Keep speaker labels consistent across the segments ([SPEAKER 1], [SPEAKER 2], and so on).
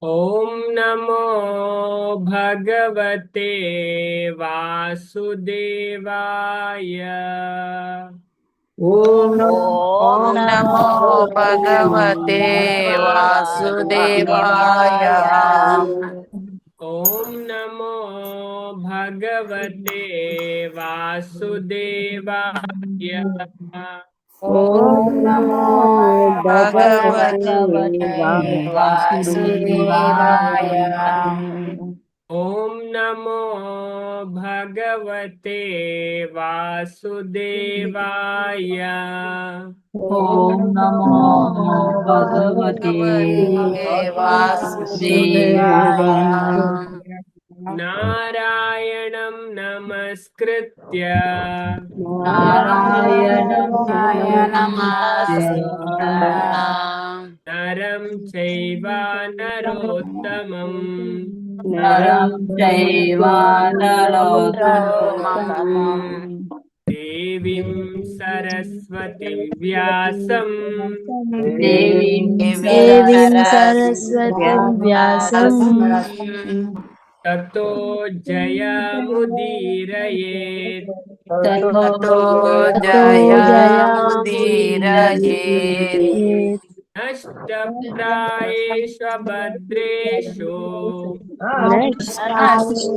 [SPEAKER 1] ॐ नमो भगवते वासुदेवाय।
[SPEAKER 2] ॐ
[SPEAKER 3] ॐ नमो भगवते वासुदेवाय।
[SPEAKER 1] ॐ नमो भगवते वासुदेवाय।
[SPEAKER 3] ॐ नमो भगवते वासुदेवाय।
[SPEAKER 1] ॐ नमो भगवते वासुदेवाय।
[SPEAKER 2] ॐ नमो भगवते
[SPEAKER 3] वासुदेवाय।
[SPEAKER 1] नारायणं नमस्कृत्य
[SPEAKER 2] नारायणं नमस्कृत्य
[SPEAKER 1] नरं चैव नरोत्तमम्
[SPEAKER 2] नरं चैव नरोत्तमम्
[SPEAKER 1] देवीं सरस्वतीं व्यासं
[SPEAKER 2] देवीं
[SPEAKER 3] देवीं
[SPEAKER 2] सरस्वतीं व्यासं
[SPEAKER 1] ततो जयमुदीरयेत्।
[SPEAKER 3] ततो
[SPEAKER 2] ततो
[SPEAKER 3] जयमुदीरयेत्।
[SPEAKER 2] जयामुदीरयेत्।
[SPEAKER 1] नष्टप्रायेषु भद्रेषु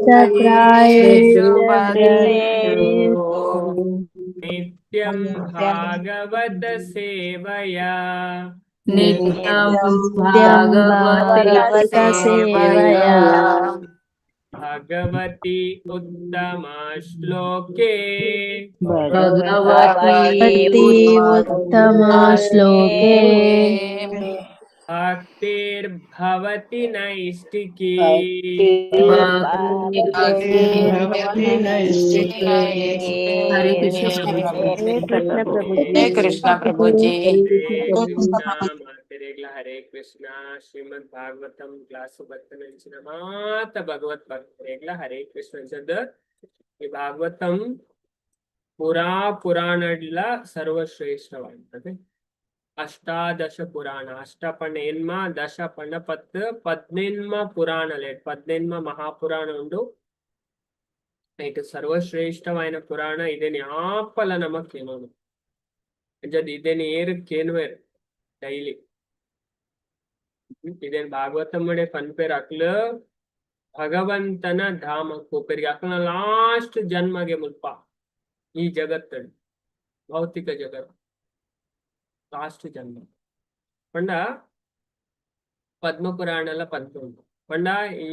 [SPEAKER 3] नष्टप्रायेषु भद्रेषु
[SPEAKER 1] नित्यं भागवत सेवया
[SPEAKER 2] नित्यं
[SPEAKER 3] नित्यं
[SPEAKER 2] भागवत
[SPEAKER 3] भगवतसेवया
[SPEAKER 2] सेवया
[SPEAKER 1] भगवती उत्तमा श्लोके
[SPEAKER 2] भगवती
[SPEAKER 3] भगवति
[SPEAKER 2] उत्तमा
[SPEAKER 3] उत्तमश्लोके
[SPEAKER 2] श्लोके
[SPEAKER 1] भक्तिर्भवति नैष्टिकी
[SPEAKER 2] भक्ति भवति नैष्ठिके। हरे कृष्ण प्रभु जी।
[SPEAKER 3] हरे कृष्ण प्रभु जी।
[SPEAKER 1] हरे कृष्णा मातेरेग्ला हरे कृष्णा श्रीमद् भागवतम क्लास बत्तनंచిన మాత భగవత్ భక్తురేగ్లా హరే కృష్ణ చంద ఈ భాగవతం ಪುರಾಣಡ್ಲ ಸರ್ವಶ್ರೇಷ್ಠವಾಗಿದೆ. ಅಷ್ಟಾದಶ ಪುರಾಣ ಅಷ್ಟಪಣ್ಣೆನ್ಮ ದಶ ಪಣ್ಣ ಪದ್ನೆನ್ಮ ಪುರಾಣಲೆ ಪದ್ನೆನ್ಮ ಮಹಾಪುರಾಣ ಉಂಡು ಐಟು ಸರ್ವಶ್ರೇಷ್ಠವಾದ ಪುರಾಣ ಇದೇನಿ ಆಪಲ ನಮಕ್ ಏನೋನು ಅಂಜದ್ ಇದೇನಿ ಏರು ಕೇನ್ವೇರ್ ಡೈಲಿ ಇದೇನ್ ಭಾಗವತಂ ಮಡೆ ಪನ್ಪೇರ್ ಅಕ್ಲ ಭಗವಂತನ ಧಾಮ ಕೋಪೇರಿಗೆ ಅಕ್ಲ ಲಾಸ್ಟ್ ಜನ್ಮಗೆ ಮುಲ್ಪ ಈ ಜಗತ್ತಲ್ಲಿ ಭೌತಿಕ ಜಗತ್ ಲಾಸ್ಟ್ ಜನ್ಮ ಪಂಡ ಪದ್ಮಪುರಾಣಲ ಪನ್ಪುಂಡು ಪಂಡ ಈ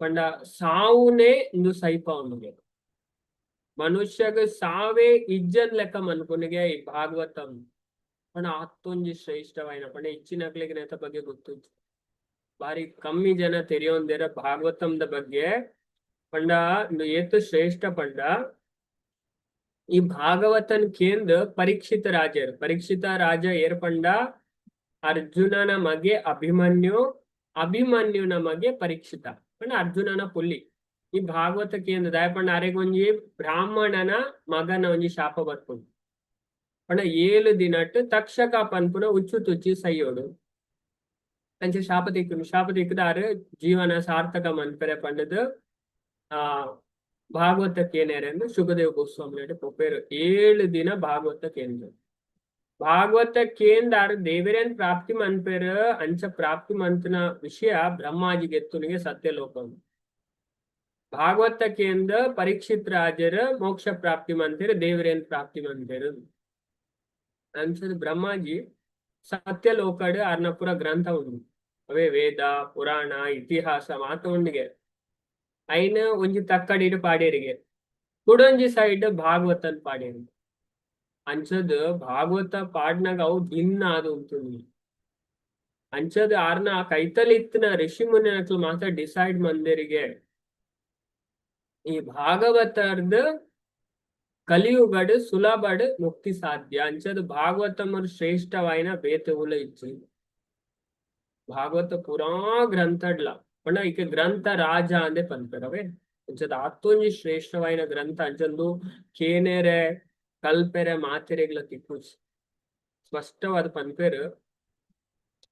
[SPEAKER 1] ಪಂಡ ಸಾವುನೇ ಇಂದು ಸೈಪ ಉಂಡುಗೆ ಮನುಷ್ಯಗ ಸಾವೇ ಇಜ್ಜನ್ ಲೆಕ್ಕ ಮನ್ಪುನಿಗೆ ಈ ಭಾಗವತಂ ಪಂಡ ಹತ್ತೊಂಜಿ ಶ್ರೇಷ್ಠವಾಯಿನ ಪಂಡ ಇಚ್ಚಿನಕ್ಲಿಗೆ ನೆತ ಬಗ್ಗೆ ಗೊತ್ತು ಬಾರಿ ಕಮ್ಮಿ ಜನ ತೆರೆಯೊಂದಿರ ಭಾಗವತಂದ ಬಗ್ಗೆ ಪಂಡ ಏತು ಶ್ರೇಷ್ಠ ಪಂಡ ಈ ಭಾಗವತನ್ ಕೇಂದ್ರ ಪರೀಕ್ಷಿತ ರಾಜ ಏರ್ಪಂಡ ಅರ್ಜುನನ ಮಗೆ ಅಭಿಮನ್ಯುನ ಮಗೆ ಪರೀಕ್ಷಿತ ಪಂಡ ಅರ್ಜುನನ ಪುಲ್ಲಿ ಈ ಭಾಗವತ ಕೇಂದ್ರ ದಯಪಂಡ ಅರೆಗೊಂಜಿ ಬ್ರಾಹ್ಮಣನ ಮಗನ ಒಂಜಿ ಶಾಪ ಬರ್ಪುಂಡು ಪಂಡ 7 ದಿನಟ್ ತಕ್ಷಕ ಪನ್ಪುನ ಉಚ್ಚು ತುಚ್ಚಿ ಸೈಯೋಡು ಅಂಚೆ ಶಾಪ ತಿಕ್ಕುದಾರು ಜೀವನ ಸಾರ್ಥಕ ಮನ್ಪೆರೆ ಪಂಡದು ಭಾಗವತ ಕೇನೇರೆಂದು ಶುಕದೇವ ಗೋಸ್ವಾಮಿ ಪೊಪ್ಪೇರು 7 ದಿನ ಭಾಗವತ ಕೇಂದ್ರ ಭಾಗವತ ಕೇಂದ್ರ ದೇವರೇನ್ ಪ್ರಾಪ್ತಿ ಮನ್ಪೇರು ಅಂಚ ಪ್ರಾಪ್ತಿ ಮಂತನ ವಿಷಯ ಬ್ರಹ್ಮಾಜಿ ಗೆತ್ತುನಿಗೆ ಸತ್ಯಲೋಕ ಭಾಗವತ ಕೇಂದ್ರ ಪರೀಕ್ಷಿತ್ ರಾಜರ ಮೋಕ್ಷ ಪ್ರಾಪ್ತಿ ಮಂತೇರು ದೇವರೇನ್ ಪ್ರಾಪ್ತಿ ಮಂತೇರು ಅಂಚದ ಬ್ರಹ್ಮಾಜಿ ಸತ್ಯಲೋಕಡ್ ಅರ್ನಪುರ ಗ್ರಂಥ ಉಂಡು ಅವೇ ವೇದ ಪುರಾಣ ಇತಿಹಾಸ ಮಾತ ಉಂಡಿಗೆ ಐನ ಒಂಜಿ ತಕ್ಕಡಿಡು ಪಾಡೇರಿಗೆ ಕುಡೊಂಜಿ ಸೈಡ್ ಭಾಗವತನ್ ಪಾಡೇರಿ ಅಂಚದ್ ಭಾಗವತ ಪಾಡ್ನಾಗ ಅವು ಭಿನ್ನ ಆದು ಉಂಟು ಅಂಚದ್ ಆರ್ನ ಕೈತಲಿತ್ತಿನ ಋಷಿ ಮುನಿನಕ್ಲು ಮಾತ್ರ ಡಿಸೈಡ್ ಮಂದಿರಿಗೆ ಈ ಭಾಗವತರ್ದ ಕಲಿಯುಗಡ್ ಸುಲಭಡ್ ಮುಕ್ತಿ ಸಾಧ್ಯ ಅಂಚದ್ ಭಾಗವತಮರು ಶ್ರೇಷ್ಠವಾಯಿನ ಬೇತವುಲ ಇಚ್ಚು ಭಾಗವತ ಪುರಾ ಗ್ರಂಥಡ್ಲ ಪಂಡ ಇಕ ಗ್ರಂಥ ರಾಜ ಅಂದೆ ಪನ್ಪೆರವೆ ಅಂಚದ ಆತ್ತೊಂಜಿ ಶ್ರೇಷ್ಠವಾಯಿನ ಗ್ರಂಥ ಅಂಚಂದು ಕೇನೆರೆ ಕಲ್ಪೆರೆ ಮಾತೆರೆಗ್ಲ ತಿಕ್ಕು ಸ್ಪಷ್ಟವಾದ ಪನ್ಪೇರು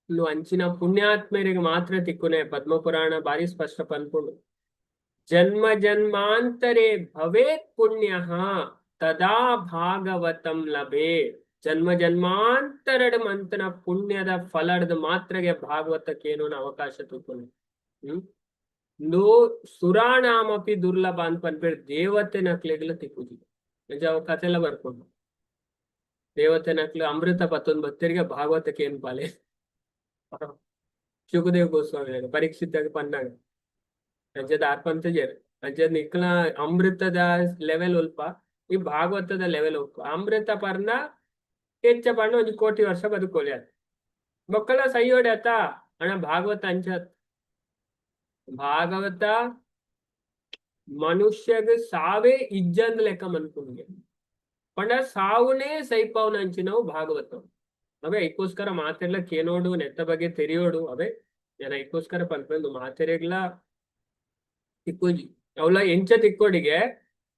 [SPEAKER 1] నువ్వు అంచిన పుణ్యాత్మరికి మాత్ర తిక్కునే పద్మపురాణ భారీ స్పష్ట పన్పుడు జన్మ జన్మాంతరే భవేత్ పుణ్య ತದಾ ಭಾಗವತಂ ಲಭೆ ಜನ್ಮ ಜನ್ಮಾಂತರಡ ಮಂತನ ಪುಣ್ಯದ ಫಲದ ಮಾತ್ರಗೆ ಭಾಗವತಕ್ಕೇನು ಅವಕಾಶ ತುಕುನೆ ನೋ ಸುರಾಣಾಮಪಿ ದುರ್ಲಭ ಅಂತ ಪನ್ಪೇರು ದೇವತೆ ನಕ್ಲೆಗ್ಲ ತಿಕ್ಕುದಿ ನಿಜ ಅವ ಕಥೆಲ್ಲ ಬರ್ಕೊಂಡು ದೇವತೆ ನಕ್ಲು ಅಮೃತ ಪತ್ತೊಂದು ಭಕ್ತರಿಗೆ ಭಾಗವತಕ್ಕೆ ಏನ್ ಪಾಲೆ ಶುಕದೇವ್ ಗೋಸ್ವಾಮಿ ಪರೀಕ್ಷಿತಾಗ ಪನ್ನಾಗ ರಜದ ಆರ್ಪಂತಜೇರು ರಜದ ನಿಕ್ಲ ಅಮೃತದ ಲೆವೆಲ್ ಉಲ್ಪ ಈ ಭಾಗವತದ ಲೆವೆಲ್ ಉಲ್ಪ ಅಮೃತ ಪರ್ನ ಹೆಚ್ಚ ಪರ್ನ ಒಂದು ಕೋಟಿ ವರ್ಷ ಬದುಕೋಲ್ಯಾದ ಮಕ್ಕಳ ಸೈಯೋಡ್ಯಾತ ಅಣ್ಣ ಭಾಗವತ ಅಂಚತ್ ಭಾಗವತ ಮನುಷ್ಯಗ ಸಾವೇ ಇಜ್ಜಂದ್ ಲೆಕ್ಕ ಮನ್ಕೊಂಡ್ಗೆ ಪಂಡ ಸಾವುನೇ ಸೈಪವನ ಅಂಚಿನವು ಭಾಗವತ ಅವೇ ಐಕೋಸ್ಕರ ಮಾತೆರ್ಲಕ್ ಏನೋಡು ನೆತ್ತ ಬಗ್ಗೆ ತೆರಿಯೋಡು ಅವೇ ಜನ ಐಕೋಸ್ಕರ ಪನ್ಪಂದು ಮಾತೆರೆಗ್ಲ ತಿಕ್ಕೋಜಿ ಅವಳ ಎಂಚ ತಿಕ್ಕೋಡಿಗೆ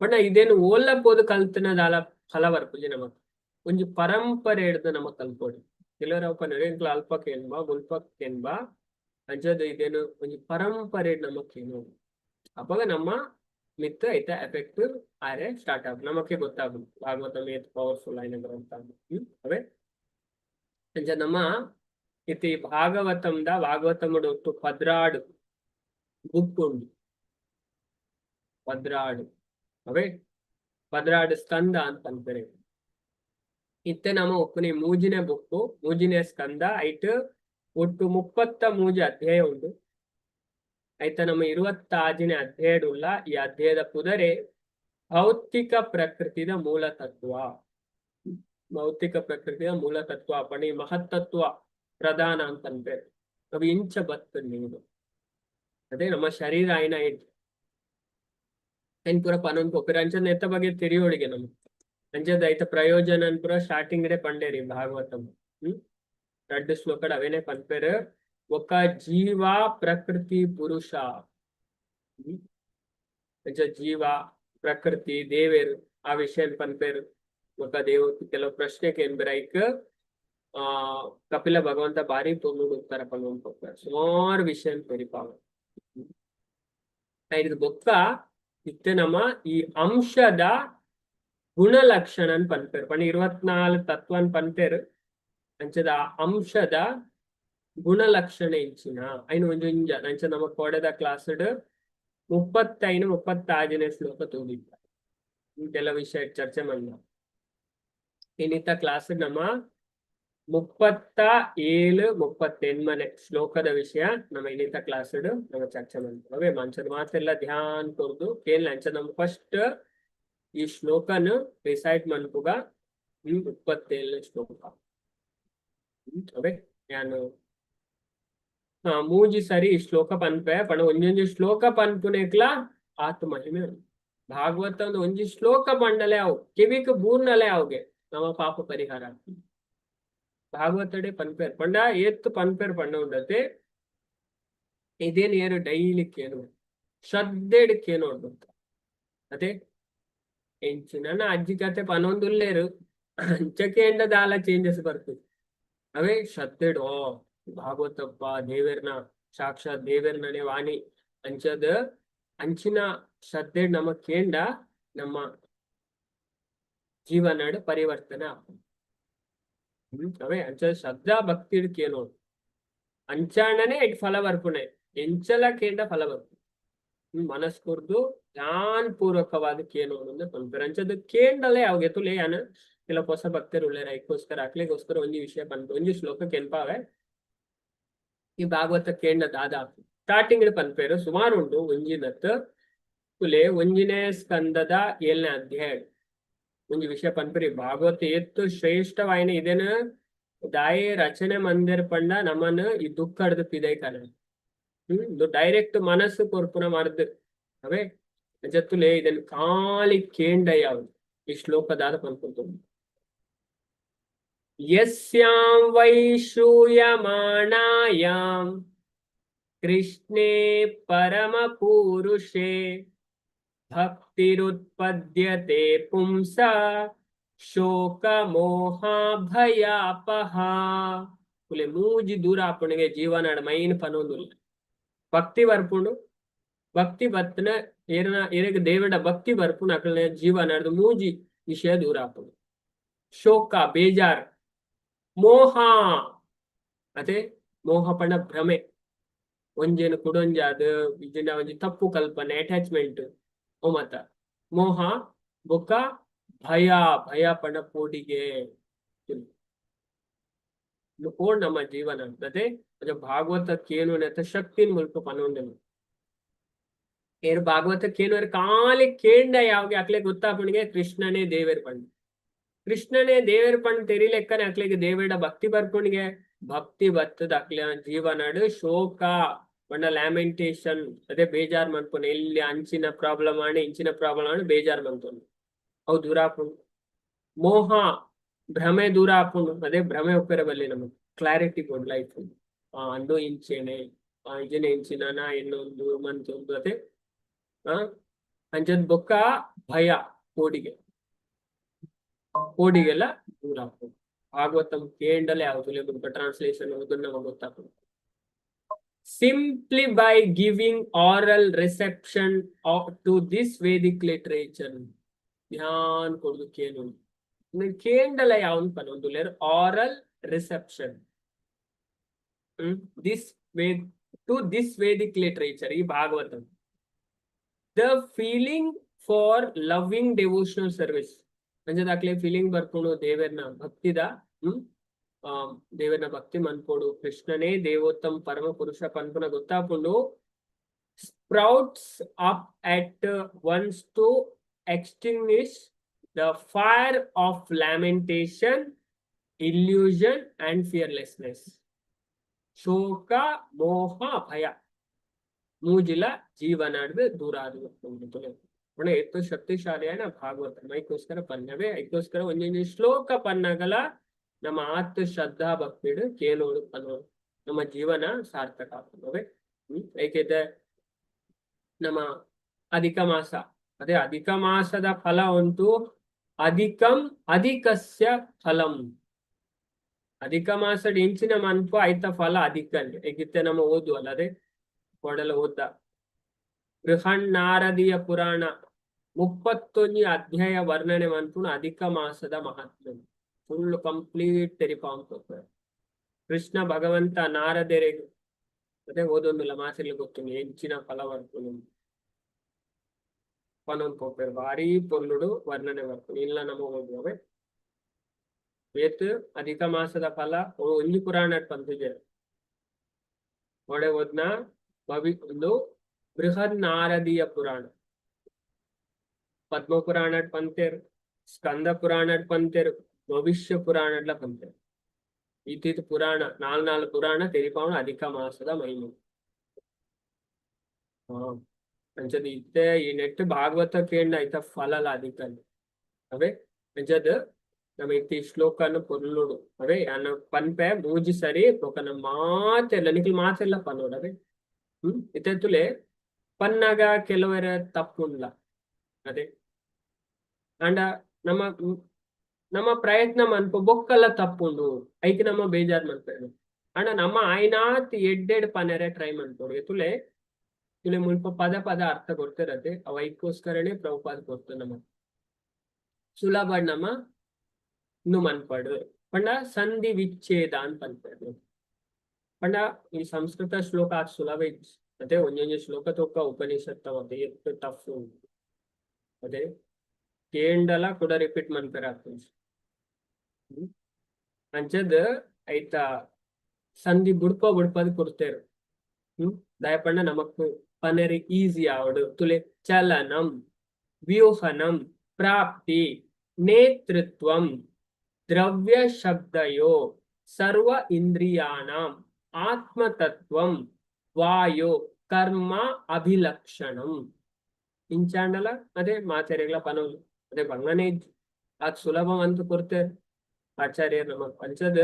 [SPEAKER 1] ಪಂಡ ಇದೇನು ಓಲ್ಲಪ್ಪೋದು ಕಲ್ತನದಾಲ ಫಲ ಬರ್ಪುಜಿ ನಮಕ್ ಒಂಜಿ ಪರಂಪರೆ ಹಿಡ್ದು ನಮಕ್ ಕಲ್ಪೋಡಿ ಕೆಲವರು ಅಪ್ಪ ಎಂಕ್ಲ ಅಲ್ಪಕ್ಕೆ ಏನ್ಬಾ ಮುಲ್ಪಕ್ಕೆ ಏನ್ಬಾ ಅಂಚದು ಇದೇನು ಒಂಜಿ ಪರಂಪರೆ ನಮಕ್ ಏನು ಅಪ್ಪಾಗ ನಮ್ಮ ಮಿತ್ ಐತೆ ಎಫೆಕ್ಟ್ ಆರೆ ಸ್ಟಾರ್ಟ್ ಆಗ ನಮಕ್ಕೆ ಗೊತ್ತಾಗುದು ಭಾಗವತ ಮೇತ್ ಪವರ್ಫುಲ್ ಆಯ್ನ ಗ್ರಂಥ ಅವೇ ಅಂಚ ನಮ್ಮ ಇತಿ ಭಾಗವತಂದ ಭಾಗವತಮಡು ಒಟ್ಟು 16 ಬುಕ್ ಉಂಡು 16 ಅವೇ 16 ಸ್ಕಂದ ಅಂತ ಅಂತಾರೆ ಇತ್ತೆ ನಮ್ಮ ಒಪ್ಪನೆ ಮೂಜಿನ ಬುಕ್ಕು ಮೂಜಿನ ಸ್ಕಂದ ಐಟ್ ಒಟ್ಟು 33 ಅಧ್ಯಾಯ ಉಂಟು ಐತ ನಮ್ಮ 26ನೇ ಅಧ್ಯಾಯ ಉಳ್ಳ ಈ ಅಧ್ಯಾಯದ ಪುದರೆ ಭೌತಿಕ ಪ್ರಕೃತಿದ ಮೂಲ ತತ್ವ ಭೌತಿಕ ಪ್ರಕೃತಿಯ ಮೂಲ ತತ್ವ ಪಣಿ ಮಹತ್ತತ್ವ ಪ್ರಧಾನ ಅಂತಂದ್ರೆ ಅವು ಇಂಚ ಬತ್ತು ನೀನು ಅದೇ ನಮ್ಮ ಶರೀರ ಆಯ್ನ ಏನ್ ಪೂರ ಪನೊಂದು ಕೊಪ್ಪಿರ ಅಂಚದ ಎತ್ತ ಬಗ್ಗೆ ತಿರಿಯೋಳಿಗೆ ನಮ್ಗೆ ಅಂಚದ ಐತ ಪ್ರಯೋಜನ ಪೂರ ಸ್ಟಾರ್ಟಿಂಗ್ ಪಂಡೇರಿ ಭಾಗವತಂ 2 ಶ್ಲೋಕಡ್ ಅವೇನೆ ಪನ್ಪೇರು ఒక జీవ ప్రకృతి పురుష జీవ ప్రకೃತಿ ದೇವೇರು ಆ ವಿಷಯ ಪನ್ಪೇರು ఒక ದೇವತೆ ಕೆಲವು ಪ್ರಶ್ನೆಗೆ ಏನ್ ಬರೈಕ್ ಕಪಿಲ ಭಗವಂತ ಬಾರಿ ತೊಂದು ಉತ್ತರ ಪನ್ಕೊಂಡ್ ಸುಮಾರು ವಿಷಯ ಪರಿಪಾವ ಇದು ಬೊಕ್ಕ ಇತ್ತೆ ನಮ್ಮ ಈ ಅಂಶದ ಗುಣಲಕ್ಷಣ ಪನ್ಪೇರು ಪಣ 24 ತತ್ವನ್ ಪನ್ಪೇರು ಅಂಚದ ಅಂಶದ ಗುಣಲಕ್ಷಣ ಇಂಚಿನ ಐನು ಒಂಜೊಂಜ ಅಂಚ ನಮ್ಮ ಕೊಡದ ಕ್ಲಾಸ್ 35-36ನೇ ಶ್ಲೋಕ ತೋದಿದ್ದ ಕೆಲ ವಿಷಯ ಚರ್ಚೆ ಮಂದ ಇನ್ನಿತ ಕ್ಲಾಸ್ ನಮ್ಮ 37-38ನೇ ಶ್ಲೋಕದ ವಿಷಯ ನಮ್ಮ ಇನ್ನಿತ ಕ್ಲಾಸ್ ನಮ್ಮ ಚರ್ಚೆ ಮಂದ ಅವೇ ಮಂಚದ ಮಾತೆಲ್ಲ ಧ್ಯಾನ ಕೊರ್ದು ಕೇಳ ಅಂಚ ನಮ್ಮ ಫಸ್ಟ್ ಈ ಶ್ಲೋಕನು ರಿಸೈಟ್ ಮನ್ಪುಗ 37ನೇ ಶ್ಲೋಕ ಅವೇ ನಾನು ಮೂಜಿ ಸರಿ ಶ್ಲೋಕ ಪನ್ಪೆ ಪಣ ಒಂಜೊಂಜಿ ಶ್ಲೋಕ ಪನ್ಪುನೆಕ್ಲ ಆತ್ ಮಹಿಮೆ ಭಾಗವತ ಒಂದು ಒಂಜಿ ಶ್ಲೋಕ ಪಂಡಲೆ ಅವು ಕಿವಿಕ್ ಬೂರ್ನಲೆ ಅವ್ಗೆ ನಮ್ಮ ಪಾಪ ಪರಿಹಾರ ಭಾಗವತಡೆ ಪನ್ಪೇರ್ ಪಂಡ ಏತ್ ಪನ್ಪೇರ್ ಪಂಡ ಉಂಡತೆ ಇದೇನು ಏರು ಡೈಲಿ ಕೇನು ಶ್ರದ್ಧೆಡ್ ಕೇನೋಡು ಅದೇ ಎಂಚಿನ ಅಜ್ಜಿ ಕತೆ ಪನೊಂದುಲ್ಲೇರು ಅಂಚಕ್ಕೆ ಎಂಡ ದಾಲ ಚೇಂಜಸ್ ಬರ್ತದೆ ಅವೇ ಶ್ರದ್ಧೆಡ್ ಓ ಭಾಗವತಪ್ಪ ದೇವೇರ್ನ ಸಾಕ್ಷಾತ್ ದೇವೇರ್ನೇ ವಾಣಿ ಅಂಚದ ಅಂಚಿನ ಶ್ರದ್ಧೆ ನಮ್ಮ ಕೇಂಡ ನಮ್ಮ ಜೀವನ ಪರಿವರ್ತನೆ ಅವೇ ಅಂಚ ಶ್ರದ್ಧಾ ಭಕ್ತಿ ಕೇನೋ ಅಂಚಾಣನೆ ಇಟ್ ಫಲ ಬರ್ಪುಣೆ ಎಂಚಲ ಕೇಂಡ ಫಲ ಬರ್ಪು ಮನಸ್ಕುರ್ದು ಧ್ಯಾನ್ ಪೂರ್ವಕವಾದ ಕೇನೋ ಪನ್ಪೇರು ಅಂಚದ ಕೇಂಡಲೆ ಅವಾಗೆ ತುಲೆ ಯಾನ ಕೆಲ ಹೊಸ ಭಕ್ತರು ಉಳ್ಳೇರ ಐಕೋಸ್ಕರ ಅಕ್ಲೆಗೋಸ್ಕರ ಒಂಜಿ ವಿಷಯ ಪನ್ಪು ಒಂಜಿ ಶ್ಲೋಕ ಕೆನ್ಪಾವೆ ಈ ಭಾಗವತ ಕೇಂಡ ದಾದ ಸ್ಟಾರ್ಟಿಂಗ್ ಪನ್ಪೇರು ಸುಮಾರು ಉಂಟು ಒಂಜಿನತ್ ತುಲೆ ಒಂಜಿನೇ ಸ್ಕಂದದ 7ನೇ ಅಧ್ಯಾಯ ಒಂಜಿ ವಿಷಯ ಪನ್ಪೇರಿ ಭಾಗವತ ಎತ್ತು ಶ್ರೇಷ್ಠವಾಯಿನ ಇದೇನು ದಾಯೆ ರಚನೆ ಮಂದಿರ ಪಂಡ ನಮ್ಮನ್ನು ಈ ದುಃಖ ಹಿಡ್ದು ಪಿದೈ ಕಾಲ ಡೈರೆಕ್ಟ್ ಮನಸ್ಸು ಕೊರ್ಪುನ ಮರ್ದು ಅವೇ ಜತ್ತುಲೆ ಇದನ್ನು ಖಾಲಿ ಕೇಂಡ ಯಾವ್ದು ಈ ಶ್ಲೋಕದಾದ ಪನ್ಕೊಂತ ಯಸ್ಯಾಂ ವೈ ಶ್ರೂಯಮಾಣಾಯಾಂ ಕೃಷ್ಣೇ ಪರಮ ಪುರುಷೇ ಭಕ್ತಿರುತ್ಪದ್ಯತೆ ಪುಂಸ ಶೋಕ ಮೋಹ ಭಯಾಪಹ ಕುಲೆ ಮೂಜಿ ದೂರ ಆಪುಣಿಗೆ ಜೀವನಾಡ ಮೈನ್ ಪನೊಂದುಲ್ಲ ಭಕ್ತಿ ಬರ್ಪುಂಡು ಭಕ್ತಿ ಬತ್ತನ ಏರನ ಏರೆಗೆ ದೇವಡ ಭಕ್ತಿ ಬರ್ಪುಂಡು ಅಕಲ್ನ ಜೀವನಾಡ್ದು ಮೂಜಿ ವಿಷಯ ದೂರ ಆಪುಂಡು ಶೋಕ ಬೇಜಾರ್ ಮೋಹ ಅದೇ ಮೋಹ ಪಂಡ ಭ್ರಮೆ ಒಂಜೇನು ಕುಡೊಂಜಾದ ಇಜಿನ ಒಂಜಿ ತಪ್ಪು ಕಲ್ಪನೆ ಅಟ್ಯಾಚ್ಮೆಂಟ್ ಓ ಮತ ಮೋಹ ಬೊಕ್ಕ ಭಯ ಭಯ ಪಂಡ ಪೋಡಿಗೆ ಕೋಡ್ ನಮ್ಮ ಜೀವನ ಅದೇ ಭಾಗವತಕ್ಕೇನು ನೆತ್ತ ಶಕ್ತಿನ ಮುಲ್ಪ ಪನೊಂದೆನು ಏರು ಭಾಗವತಕ್ಕೇನು ಕಾಲಿ ಕೇಂಡ ಯಾವಾಗ ಅಕ್ಲೆ ಗೊತ್ತಾಪಣಿಗೆ ಕೃಷ್ಣನೇ ದೇವೇರ್ ಪಂಡ್ ಕೃಷ್ಣನೇ ದೇವೇರ್ ಪಂಡ್ ತೆರಿಲೆಕ್ಕನೆ ಅಕ್ಲೆಗೆ ದೇವೇಡ ಭಕ್ತಿ ಬರ್ಪುಣಿಗೆ ಭಕ್ತಿ ಬತ್ತದ ಅಕ್ಲೆ ಜೀವನಾಡು ಶೋಕ ಪಂಡ ಲ್ಯಾಮೆಂಟೇಶನ್ ಅದೇ ಬೇಜಾರ್ ಮನ್ಪುನ ಎಲ್ಲಿ ಅಂಚಿನ ಪ್ರಾಬ್ಲಮ್ ಆಣೆ ಇಂಚಿನ ಪ್ರಾಬ್ಲಮ್ ಆಣೆ ಬೇಜಾರ್ ಮನ್ಪುಂಡು ಅವು ದೂರ ಆಪುಂಡು ಮೋಹ ಭ್ರಮೆ ದೂರ ಆಪುಂಡು ಅದೇ ಭ್ರಮೆ ಒಪ್ಪೆರ ಬಲ್ಲಿ ನಮಗೆ ಕ್ಲಾರಿಟಿ ಕೊಡ್ ಲೈಫ್ ಅಂದು ಇಂಚೇನೆ ಇಂಚಿನ ಇಂಚಿನ ಇನ್ನೊಂದು ಮಂತೊಂದು ಅದೇ ಅಂಚದ್ ಬೊಕ್ಕ ಭಯ ಕೋಡಿಗೆಲ್ಲ ದೂರ ಆಪುಂಡು ಭಾಗವತಂ ಕೇಂಡಲೆ ಯಾವ್ದು ಬುಕ್ಕ ಟ್ರಾನ್ಸ್ಲೇಷನ್ ಓದನ್ನ ನಮಗೆ ಗೊತ್ತಾಗ್ತದೆ simply by giving oral reception to this Vedic literature Dhyan ಕೊಡುದು ಕೇನು ಕೇಂಡಲ ಯಾವನ್ ಪನೊಂದುಲೇರ್ ಆರಲ್ ರಿಸೆಪ್ಷನ್ this Vedic literature ಈ Bhagavatam the feeling for loving devotional service म्हणजे दाखले ಫೀಲಿಂಗ್ ಬರ್ಕೊಂಡು ದೇವರನ ಭಕ್ತಿದ ದೇವರನ ಭಕ್ತಿ ಮನ್ಪೋಡು ಕೃಷ್ಣನೇ ದೇವೋತ್ತಮ ಪರಮ ಪುರುಷ ಪನ್ಪುನ ಗೊತ್ತಾಕೊಂಡು sprouts up at once to extinguish the fire of lamentation, illusion and fearlessness. ಶೋಕ ಮೋಹ ಭಯ ಮೂಜಿಲ ಜೀವನಾಡ್ದು ದೂರ ಆದ ಎತ್ತು ಶಕ್ತಿಶಾಲಿಯಾನ ಭಾಗವತ ಮೈಕೋಸ್ಕರ ಪನ್ನವೇ ಐಕೋಸ್ಕರ ಒಂದೊಂದು ಶ್ಲೋಕ ಪನ್ನಗಲ ನಮ್ಮ ಆತ್ಮ ಶ್ರದ್ಧಾ ಭಕ್ತಿಡು ಕೇಳೋಡು ಅನ್ನೋದು ನಮ್ಮ ಜೀವನ ಸಾರ್ಥಕ ಆಗ್ತದೆ ಏಕೆಂದ್ರೆ ನಮ್ಮ ಅಧಿಕ ಮಾಸ ಅದೇ ಅಧಿಕ ಮಾಸದ ಫಲ ಉಂಟು ಅಧಿಕಸ್ಯ ಫಲಂ ಅಧಿಕ ಮಾಸದ ಇಂಚಿನ ಮನ್ಪು ಆಯ್ತ ಫಲ ಅಧಿಕಲ್ಲಿ ಹೇಗಿತ್ತೆ ನಮ್ಮ ಓದುವಲ್ಲ ಅದೇ ಕೊಡಲ ಓದ್ದ ಬೃಹನ್ನಾರದಿಯ ಪುರಾಣ 31 ಅಧ್ಯಾಯ ವರ್ಣನೆ ಮನ್ಪುಣ ಅಧಿಕ ಮಾಸದ ಮಹಾತ್ಮ ಫುಲ್ ಕಂಪ್ಲೀಟ್ ತೆರಿಪಾಂಪ ಕೃಷ್ಣ ಭಗವಂತ ನಾರದೆರೆಗೆ ಅದೇ ಓದೊಂದಿಲ್ಲ ಮಾಸಲ್ಲಿ ಗೊತ್ತು ಹೆಂಚಿನ ಫಲ ಬರ್ತೀನಿ ಪನೊಂದು ಕೋಪೇರು ಭಾರಿ ಪೊರ್ಲುಡು ವರ್ಣನೆ ಬರ್ತೀನಿ ಇಲ್ಲ ನಮ್ಮ ಓದುವವೆ ಏತ್ ಅಧಿಕ ಮಾಸದ ಫಲ ಒಂಜಿ ಪುರಾಣ ಪಂತಿದೆ ಒಡೆ ಓದ್ನ ಒಂದು ಬೃಹತ್ ನಾರದೀಯ ಪುರಾಣ ಪದ್ಮ ಪುರಾಣ ಪಂತೇರು ಸ್ಕಂದ ಪುರಾಣ ಪಂತೇರು ಭವಿಷ್ಯ ಪುರಾಣ ಪಂತೇರು ಇತ್ತೀತ ಪುರಾಣ ನಾಲ್ಕು ಪುರಾಣ ತೆರಿಪಾವಣ ಅಧಿಕ ಮಾಸದ ಮಹಿಮೆ ಅಂಚದ ಇತ್ತೆ ಈ ನೆಟ್ ಭಾಗವತ ಕೇಂಡ ಐತ ಫಲಲ ಅಧಿಕ ಅವೇ ಅಂಚದ ನಮ್ಮ ಇತ್ತಿ ಶ್ಲೋಕನು ಪೊರ್ಲುಡು ಅವೇ ಅನ್ನ ಪನ್ಪೆ ಮೂಜಿ ಸರಿ ಪೊಕನ ಮಾತೆಲ್ಲ ನಿಖಿಲ್ ಮಾತೆಲ್ಲ ಪನ್ನೋಡು ಅವೇ ಇತ್ತೆ ಪನ್ನಾಗ ಕೆಲವರ ತಪ್ಪುಂಡ್ಲ ಅದೇ ಅಂಡ ನಮ್ಮ ಪ್ರಯತ್ನ ಮನ್ಪು ಬೊಕ್ಕಲ್ಲ ತಪ್ಪುಂಡು ಐಕೆ ನಮ್ಮ ಬೇಜಾರ್ ಮನ್ಪೇನು ಅಂಡ ನಮ್ಮ ಆಯ್ನಾತ್ ಎಡ್ಡೆಡ್ ಪನೆರೆ ಟ್ರೈ ಮನ್ಪೋಡು ತುಲೆ ಮುಲ್ಪ ಪದ ಅರ್ಥ ಕೊಡ್ತಿರತ್ತೆ ಅವ ಐಕೋಸ್ಕರನೇ ಪ್ರಭುಪಾದ ಕೊಡ್ತು ನಮ್ಮ ಸುಲಭ ನಮ್ಮ ಇನ್ನು ಮನ್ಪಡು ಪಂಡ ಸಂಧಿ ವಿಚ್ಛೇದ ಅಂತ ಪನ್ಪೇಡು ಪಂಡ ಈ ಸಂಸ್ಕೃತ ಶ್ಲೋಕ ಅದು ಸುಲಭ ಇತ್ತು ಅದೇ ಒಂದೊಂದು ಶ್ಲೋಕ ತೊಕ್ಕ ಉಪನಿಷತ್ ಅದೇ ಎಷ್ಟು ಟಫ್ ಅದೇ ಕೇಂಡಲ ಕೂಡ ರಿಪೀಟ್ ಮನ್ಪೇರ ಅಂಚದ ಐತ ಸಂಧಿ ಬುಡ್ಪದ್ ಕೊಡ್ತೇರು ದಯಪಣ್ಣ ನಮಕ್ ಪನರಿ ಈಸಿ ಆವಡು ತುಲೆ ಚಲನಂ ವ್ಯೂಹನಂ ಪ್ರಾಪ್ತಿ ನೇತೃತ್ವಂ ದ್ರವ್ಯ ಶಬ್ದಯೋ ಸರ್ವ ಇಂದ್ರಿಯಾಣಂ ಆತ್ಮತತ್ವಂ ವಾಯೋ ಕರ್ಮ ಅಭಿಲಕ್ಷಣಂ ಇಂಚಾಂಡಲ ಅದೇ ಮಾತೆರೆಗಳ ಪನೋದು ಅದೇ ಬಂಗನೆ ಅದು ಸುಲಭ ಅಂತ ಕೊಡ್ತೇವೆ ಆಚಾರ್ಯರು ನಮ್ಮ ಪಂಚದ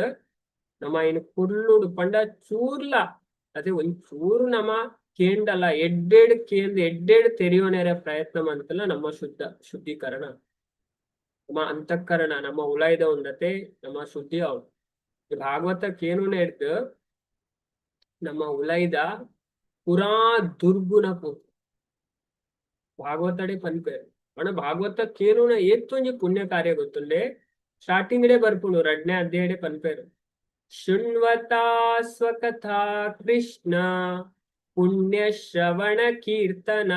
[SPEAKER 1] ನಮ್ಮ ಇನ್ನು ಕುರ್ಲುಡು ಪಂಡ ಚೂರ್ಲ ಅದೇ ಒಂದ್ ಚೂರು ನಮ್ಮ ಕೇಂಡಲ ಎಡ್ಡೆಡ್ ತೆರೆಯೋನೆರ ಪ್ರಯತ್ನ ಮಂತಲ್ಲ ನಮ್ಮ ಶುದ್ಧೀಕರಣ ನಮ್ಮ ಅಂತಃಕರಣ ನಮ್ಮ ಉಲಾಯ್ದ ಉಂಡತೆ ನಮ್ಮ ಶುದ್ಧಿ ಅವ್ರು ಭಾಗವತಕ್ಕೇನು ಹಿಡ್ದು ನಮ್ಮ ಉಲೈದ ಪುರಾ ದುರ್ಗುಣ ಪೂರ್ತಿ ಭಾಗವತಡೆ ಪನ್ಪೇರು पण ಭಾಗವತಕ್ಕೇನು ಏತ್ತೊಂಜಿ ಪುಣ್ಯ ಕಾರ್ಯ ಗೊತ್ತುಂಡೆ ಸ್ಟಾರ್ಟಿಂಗ್ ಡೇ ಬರ್ಪುಂಡು 2ನೇ ಅಧ್ಯಾಯಡೆ ಪನ್ಪೇರು ಶೃಣ್ವತಾ ಸ್ವಕಥಾ ಕೃಷ್ಣ ಪುಣ್ಯ ಶ್ರವಣ ಕೀರ್ತನ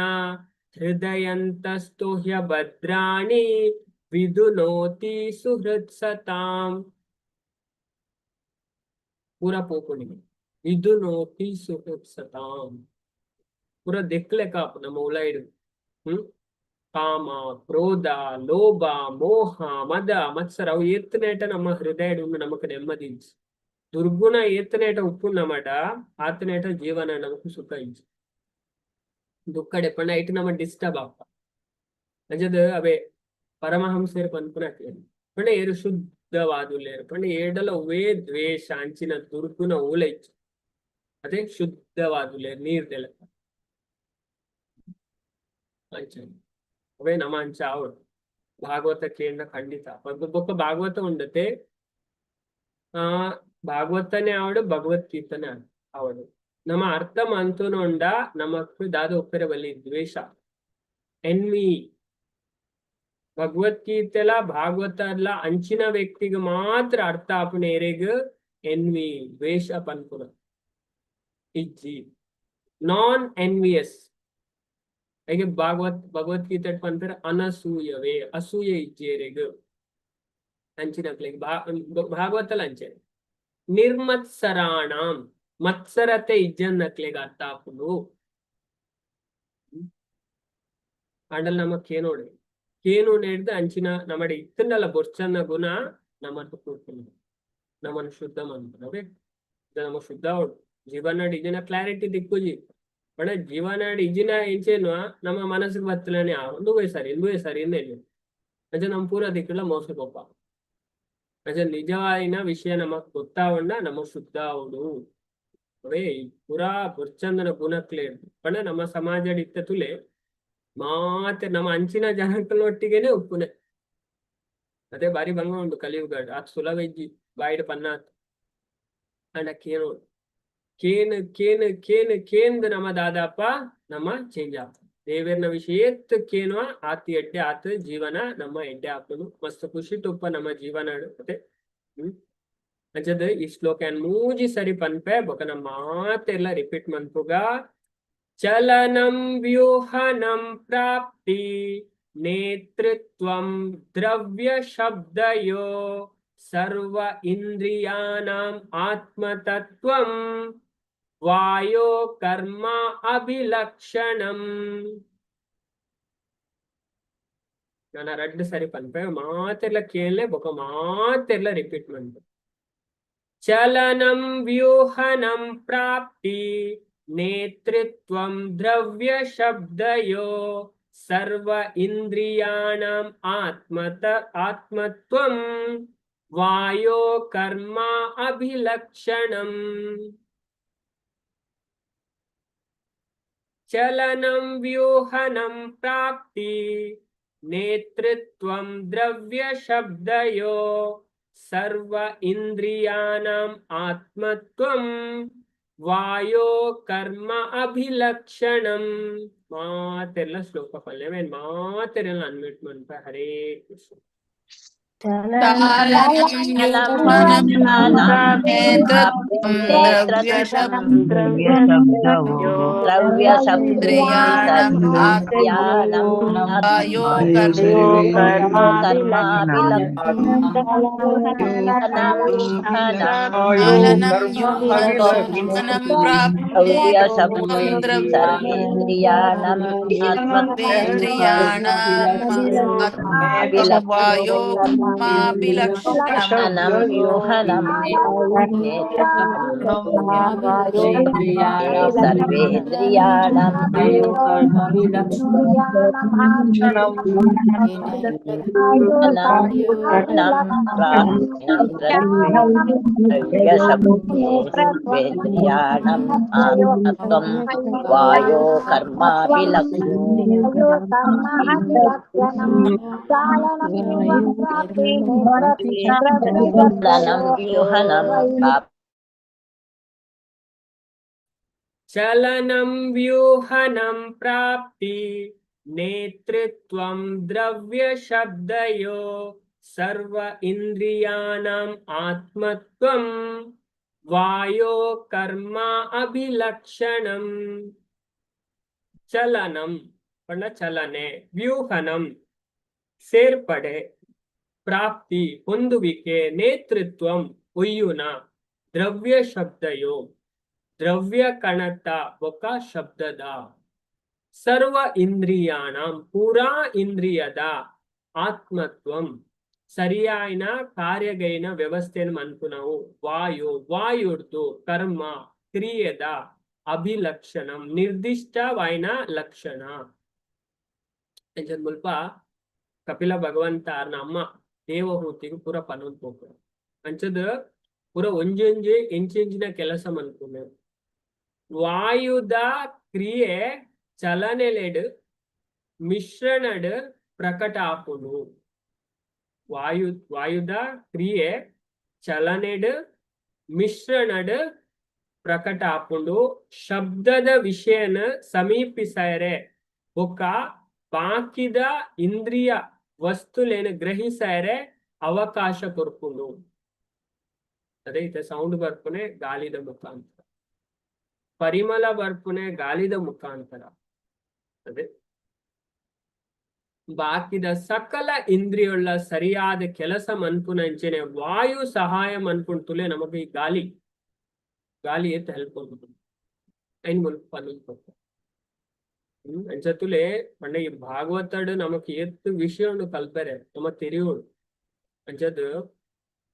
[SPEAKER 1] ಹೃದಯಂತಸ್ತುಹ್ಯ ಭದ್ರಾಣಿ ವಿದುನೋತಿ ಸುಹೃತ್ಸತಾಂ पूरा पोकुनी विदुनोति सुहृत्सताम पूरा देखले का अपना मौलाइड ಕಾಮ ಕ್ರೋಧ ಲೋಭ ಮೋಹ ಮದ ಮತ್ಸರ ಅವು ಏತನೇಟ ನಮ್ಮ ಹೃದಯ ನಮಕ್ ನೆಮ್ಮದಿ ದುರ್ಗುಣ ಏತನೇಟ ಉಪ್ಪು ನಮಡ ಆತನೇಟ ಜೀವನ ನಮಕ್ ಸುಖ ಇಜ್ಜು ದುಃಖಡೆ ಪಂಡ ಐಟ್ ನಮ್ಮ ಡಿಸ್ಟರ್ಬ್ ಆಪ ಅಂಜದ ಅವೇ ಪರಮಹಂಸರು ಪನ್ಪುನ ಪಂಡ ಏರು ಶುದ್ಧವಾದುಲ್ಲೇರು ಪಂಡ ಏಡಲ ಒವೇ ದ್ವೇಷ ಅಂಚಿನ ದುರ್ಗುಣ ಊಲ ಇಜ್ಜು ಅದೇ ಶುದ್ಧವಾದುಲ್ಲೇರು ನೀರ್ದೆಲ್ಲ ಅಂಚ ಅವೇ ನಮ್ಮ ಅಂಚ ಅವಡು ಭಾಗವತಕ್ಕೇಂದ್ರ ಖಂಡಿತ ಬೊಕ್ಕ ಭಾಗವತ ಉಂಡತೆ ಭಾಗವತನೇ ಆವಡು ಭಗವದ್ಗೀತನೇ ಆವಡು ನಮ್ಮ ಅರ್ಥ ಮಂತೂನು ಉಂಡ ನಮಕ್ ದಾದ ಒಪ್ಪರೆ ಬಲ್ಲಿ ದ್ವೇಷ ಎನ್ವಿ ಭಗವದ್ಗೀತೆಲ ಭಾಗವತ ಅಲ್ಲ ಅಂಚಿನ ವ್ಯಕ್ತಿಗೆ ಮಾತ್ರ ಅರ್ಥ ಆಪುನೇರೆಗ್ ಎನ್ವಿ ದ್ವೇಷ ಪನ್ಪುರ ಇಜ್ಜಿ ನಾನ್ ಎನ್ವಿಯಸ್ ಹಾಗೆ ಭಗವದ್ಗೀತೆ ಪನ್ಪೇರ ಅನಸೂಯವೇ ಅಸೂಯೆ ಇಜ್ಜೇರೆಗ್ ಅಂಚಿನಕ್ಲೆಗ್ ಭಾಗವತಲ ಅಂಚೆ ನಿರ್ಮತ್ಸರಾಣಂ ಮತ್ಸರತೆ ಇಜ್ಜನ್ನಕ್ಲೆಗ್ ಅರ್ಥ ಆಪುಂಡು ಅಂಡಲ್ ನಮಕ್ ಕೇನು ನೇಡ್ದು ಅಂಚಿನ ನಮ್ಮಡಿ ಇತ್ತಂಡಲ ಬೊರ್ಚನ್ನ ಗುಣ ನಮ್ಮನ್ನು ಕೂರ್ಕೊಂಡು ನಮ್ಮನ್ನು ಶುದ್ಧ ಮಾಡ್ತಾರೆ ನಮ್ಮ ಶುದ್ಧ ಅವಡು ಜೀವನ ಇಜಿನ ಕ್ಲಾರಿಟಿ ದಿಕ್ಕುಜಿ ಬಡ ಜೀವನ ಇಜಿನ ಇಂಚೇನು ನಮ್ಮ ಮನಸ್ಸಿಗೆ ಬತ್ತಲೇ ಒಂದು ಸರಿ ಇನ್ನೇನು ಅಜ ನಮ್ಮ ಪೂರ ದಿಕ್ಕಲ ಮೋಸಗೊಪ್ಪ ಅಜ ನಿಜವಾಯಿನ ವಿಷಯ ನಮಕ್ ಗೊತ್ತಾವಣ್ಣ ನಮ್ಮ ಶುದ್ಧ ಅವಡು ಅವೇ ಪೂರಾ ಬೊರ್ಚಂದನ ಗುಣಕ್ಲೆ ಬಡ ನಮ್ಮ ಸಮಾಜ ಇತ್ತ ತುಲೆ ಮಾತೆ ನಮ್ಮ ಅಂಚಿನ ಜನಗಳೊಟ್ಟಿಗೆನೆ ಉಪ್ಪುನೆ ಅದೇ ಬಾರಿ ಭಂಗ ಉಂಟು ಕಲಿಯುಗ ಅದು ಸುಲಭಜ್ಜಿ ಬಾಯಿಡ್ ಪನ್ನಾತ್ ಅಂಡ ಕೇನು ನಮ್ಮ ದಾದಾಪ ನಮ್ಮ ಚೇಂಜ್ ಆಪ ದೇವೇರ್ನ ವಿಷಯತ್ ಕೇನುವ ಆತಿ ಎಡ್ಡೆ ಆತ ಜೀವನ ನಮ್ಮ ಎಡ್ಡೆ ಆಪನು ಮಸ್ತ್ ಖುಷಿ ತುಪ್ಪ ನಮ್ಮ ಜೀವನ ಮತ್ತೆ ಅಂಚದ ಈ ಶ್ಲೋಕ ಮೂಜಿ ಸರಿ ಪನ್ಪೆ ಬೊಕ ನಮ್ಮ ಮಾತೆಲ್ಲ ರಿಪೀಟ್ ಮನ್ಪುಗ ಚಲನಂ ವ್ಯೂಹನಂ ಪ್ರಾಪ್ತಿ ನೇತೃತ್ವಂ ದ್ರವ್ಯ ಶಬ್ದಯೋ ಸರ್ವ ಇಂದ್ರಿಯಾನಾಂ ಆತ್ಮತತ್ವಂ ವಾಯೋ ಕರ್ಮ ಅಭಿಲಕ್ಷಣಂ ನಾನು 2 ಸರಿ ಪನ್ಪೆ ಮಾತೆಲ್ಲ ಕೇಳಲೆ ಬೊಕ ಮಾತೆಲ್ಲ ರಿಪೀಟ್ ಮನ್ಪೆ ಚಲನಂ ವ್ಯೂಹನಂ ಪ್ರಾಪ್ತಿ ನೇತೃತ್ವಂ ದ್ರವ್ಯ ಶಬ್ದಯೋ ಸರ್ವ ಇಂದ್ರಿಯಾಣಾಂ ಆತ್ಮತ್ವಂ ವಾಯೋ ಕರ್ಮ ಅಭಿಲಕ್ಷಣಂ ಚಲನಂ ವ್ಯೂಹನಂ ಪ್ರಾಪ್ತಿ ನೇತೃತ್ವಂ ದ್ರವ್ಯ ಶಬ್ದಯೋ ಸರ್ವ ಇಂದ್ರಿಯಾಣಾಂ ಆತ್ಮತ್ವಂ ವಾಯೋ ಕರ್ಮ ಅಭಿಲಕ್ಷಣಂ ಮಾತೆಲ್ಲ ಶ್ಲೋಕ ಪಲ್ಯ ಮಾತೆಲ್ಲ ಅನ್ಮ್ಯೂಟ್ ಮನ್ಪ ಹರೇ ಕೃಷ್ಣ
[SPEAKER 3] ದ್ರವ್ಯ
[SPEAKER 2] ಮಾಭಿಲಕ್ಷಣಂ ವ್ಯೂಹನಂ ಸರ್ವೇಂದ್ರಿಯಾಣಂ ಸರ್ವೇಂದ್ರಿಯಾಣಂ ಆತ್ಮತ್ವಂ ವಾಯೋ ಕರ್ಮಾಭಿಲಕ್ಷಣಂ चलनं व्यूहनं प्राप्ति
[SPEAKER 1] चलनं व्यूहनं प्राप्ति नेतृत्वं द्रव्यशब्दयो सर्व इन्द्रियाणाम् आत्मत्वं वायो कर्म अभिलक्षणम् चलनं पण चलने व्यूहनं ಸೇರ್ಪಡೆ ಪ್ರಾಪ್ತಿ ಹೊಂದುವಿಕೆ ನೇತೃತ್ವಂ ಒಯ್ಯುನ ದ್ರವ್ಯ ಶಬ್ದಯೋ ದ್ರವ್ಯ ಕಣತ ಒಕ ಶಬ್ದದ ಸರ್ವ ಇಂದ್ರಿಯಾಣ ಪೂರಾ ಇಂದ್ರಿಯದ ಆತ್ಮತ್ವಂ ಸರಿಯಾಯಿನ ಕಾರ್ಯಗೈನ ವ್ಯವಸ್ಥೆಯನ್ನು ಅನ್ಕು ನಾವು ವಾಯುರ್ದು ಕರ್ಮ ಕ್ರಿಯೆದ ಅಭಿಲಕ್ಷಣಂ ನಿರ್ದಿಷ್ಟವಾಯಿನ ಲಕ್ಷಣ ಮುಲ್ಪ ಕಪಿಲ ಭಗವಂತ ನಮ್ಮ ದೇವಹೂತಿಗೆ ಪೂರ ಪನೊಂದು ಹೋಗ್ತಾರೆ ಅಂಚದ ಪೂರ ಒಂಜೊಂಜೆ ಎಂಚಿನ ಕೆಲಸ ಮನ್ಪುನೆ ವಾಯುದ ಕ್ರಿಯೆ ಚಲನೆಲೆಡ್ ಮಿಶ್ರಣಡ್ ಪ್ರಕಟ ಆಪುನು ವಾಯುದ ಕ್ರಿಯೆ ಚಲನೆಡ್ ಮಿಶ್ರಣಡ್ ಪ್ರಕಟ ಆಪುಂಡು ಶಬ್ದದ ವಿಷಯನ ಸಮೀಪಿಸರೆ ಒಕ್ಕ ಬಾಕಿದ ಇಂದ್ರಿಯ ವಸ್ತುಲೇನು ಗ್ರಹಿಸರೆ ಅವಕಾಶ ಕೊರ್ಪುಂಡು ಅದೇ ಇತ ಸೌಂಡ್ ಬರ್ಪುನೆ ಗಾಳಿದ ಮುಖಾಂತರ ಪರಿಮಳ ಬರ್ಪುನೆ ಗಾಳಿದ ಮುಖಾಂತರ ಅದೇ ಬಾಕಿದ ಸಕಲ ಇಂದ್ರಿಯುಳ್ಳ ಸರಿಯಾದ ಕೆಲಸ ಮನ್ಪುನಂಚೆನೆ ವಾಯು ಸಹಾಯ ಮನ್ಪುಂಟುಲೆ ನಮಗೆ ಈ ಗಾಳಿ ಎತ್ತು ಹೆಲ್ಪ್ ಕೊಡ್ಬೋದು ಐನ್ ಮುಲ್ಪ ಪನ್ನೊಂದು ಅಂಚತುಲೆ ಪಂಡ ಈ ಭಾಗವತಡ್ ನಮಕ್ ಎತ್ತು ವಿಷಯ ಕಲ್ಪರೆ ನಮ್ಮ ತೆರಿಯೋಡು ಅಂಚದ್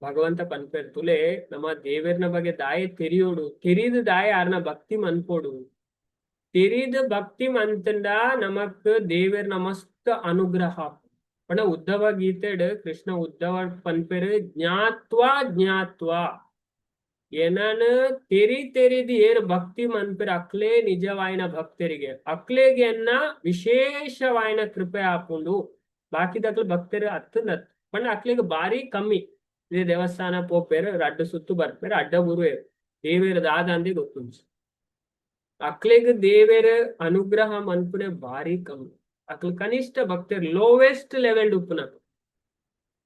[SPEAKER 1] ಭಗವಂತ ಪನ್ಪೇರ್ ತುಲೆ ನಮ್ಮ ದೇವರ್ನ ಬಗ್ಗೆ ದಾಯ ತೆರಿಯೋಡು ತೆರಿದ ದಾಯ ಯಾರನ್ನ ಭಕ್ತಿ ಮನ್ಪೋಡು ತೆರಿದ ಭಕ್ತಿ ಮಂತಂಡ ನಮಕ್ ದೇವರ್ನ ಮಸ್ತ್ ಅನುಗ್ರಹ ಪಂಡ ಉದ್ಧವ ಗೀತೆಡ್ ಕೃಷ್ಣ ಉದ್ಧವ ಪನ್ಪೇರ್ ಜ್ಞಾತ್ವಾ ಏನನ ತೆರಿದು ಏರು ಭಕ್ತಿ ಮನ್ಪೇರ್ ಅಕ್ಲೇ ನಿಜವಾಯಿನ ಭಕ್ತರಿಗೆ ಅಕ್ಲೇಗೆನ್ನ ವಿಶೇಷವಾಯಿನ ಕೃಪೆ ಹಾಕೊಂಡು ಬಾಕಿದಕ್ಲು ಭಕ್ತರು ಹತ್ತನತ್ ಪಂಡ ಅಕ್ಲಿಗೆ ಬಾರಿ ಕಮ್ಮಿ ಇದೇ ದೇವಸ್ಥಾನ ಪೋಪೇರು ಅಡ್ಡ ಸುತ್ತು ಬರ್ಪೇರು ಅಡ್ಡ ಗುರುವೇರು ದೇವೇರದ ಆದಂದಿ ಗೊತ್ತುಂಟು ಅಕ್ಲಿಗೆ ದೇವೇರ ಅನುಗ್ರಹ ಮನ್ಪುನೆ ಬಾರಿ ಕಮ್ಮಿ ಅಕ್ಲು ಕನಿಷ್ಠ ಭಕ್ತರು ಲೋವೆಸ್ಟ್ ಲೆವೆಲ್ ಉಪ್ಪುನಕ್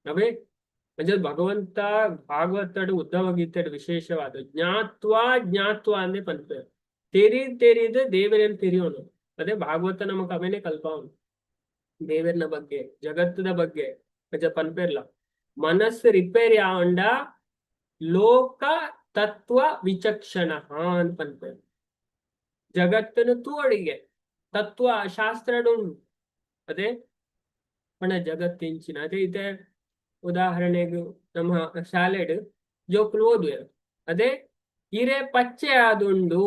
[SPEAKER 1] ಅವೇ म्हणजे ಭಗವಂತ ಭಾಗವತಡು ಉದ್ಧವ ಗೀತೆಡು ವಿಶೇಷವಾದ ಜ್ಞಾತ್ವಾ ಅಂದೇ ಪನ್ಪೇರು ತೆರಿದು ದೇವರನ್ನು ತೆರಿಯೋನು ಅದೇ ಭಾಗವತ ನಮಕ್ ಅವೇನೆ ಕಲ್ಪವನು ದೇವರನ ಬಗ್ಗೆ ಜಗತ್ತದ ಬಗ್ಗೆ ಪನ್ಪೇರ್ಲ ಮನಸ್ಸು ರಿಪೇರಿ ಆಂಡ ಲೋಕ ತತ್ವ ವಿಚಕ್ಷಣ ಅಂತ ಪನ್ಪೇರು ಜಗತ್ತನ್ನು ತೋಡಿಗೆ ತತ್ವ ಶಾಸ್ತ್ರಡು ಅದೇ ಪಣ ಜಗತ್ತಿಂಚಿನ ಅದೇ ಇದೆ ಉದಾಹರಣೆಗೆ ನಮ್ಮ ಶಾಲೆಡ್ ಜೋಕುಲು ಓದುವೆ ಅದೇ ಹಿರೇ ಪಚ್ಚೆ ಆದುಂಡು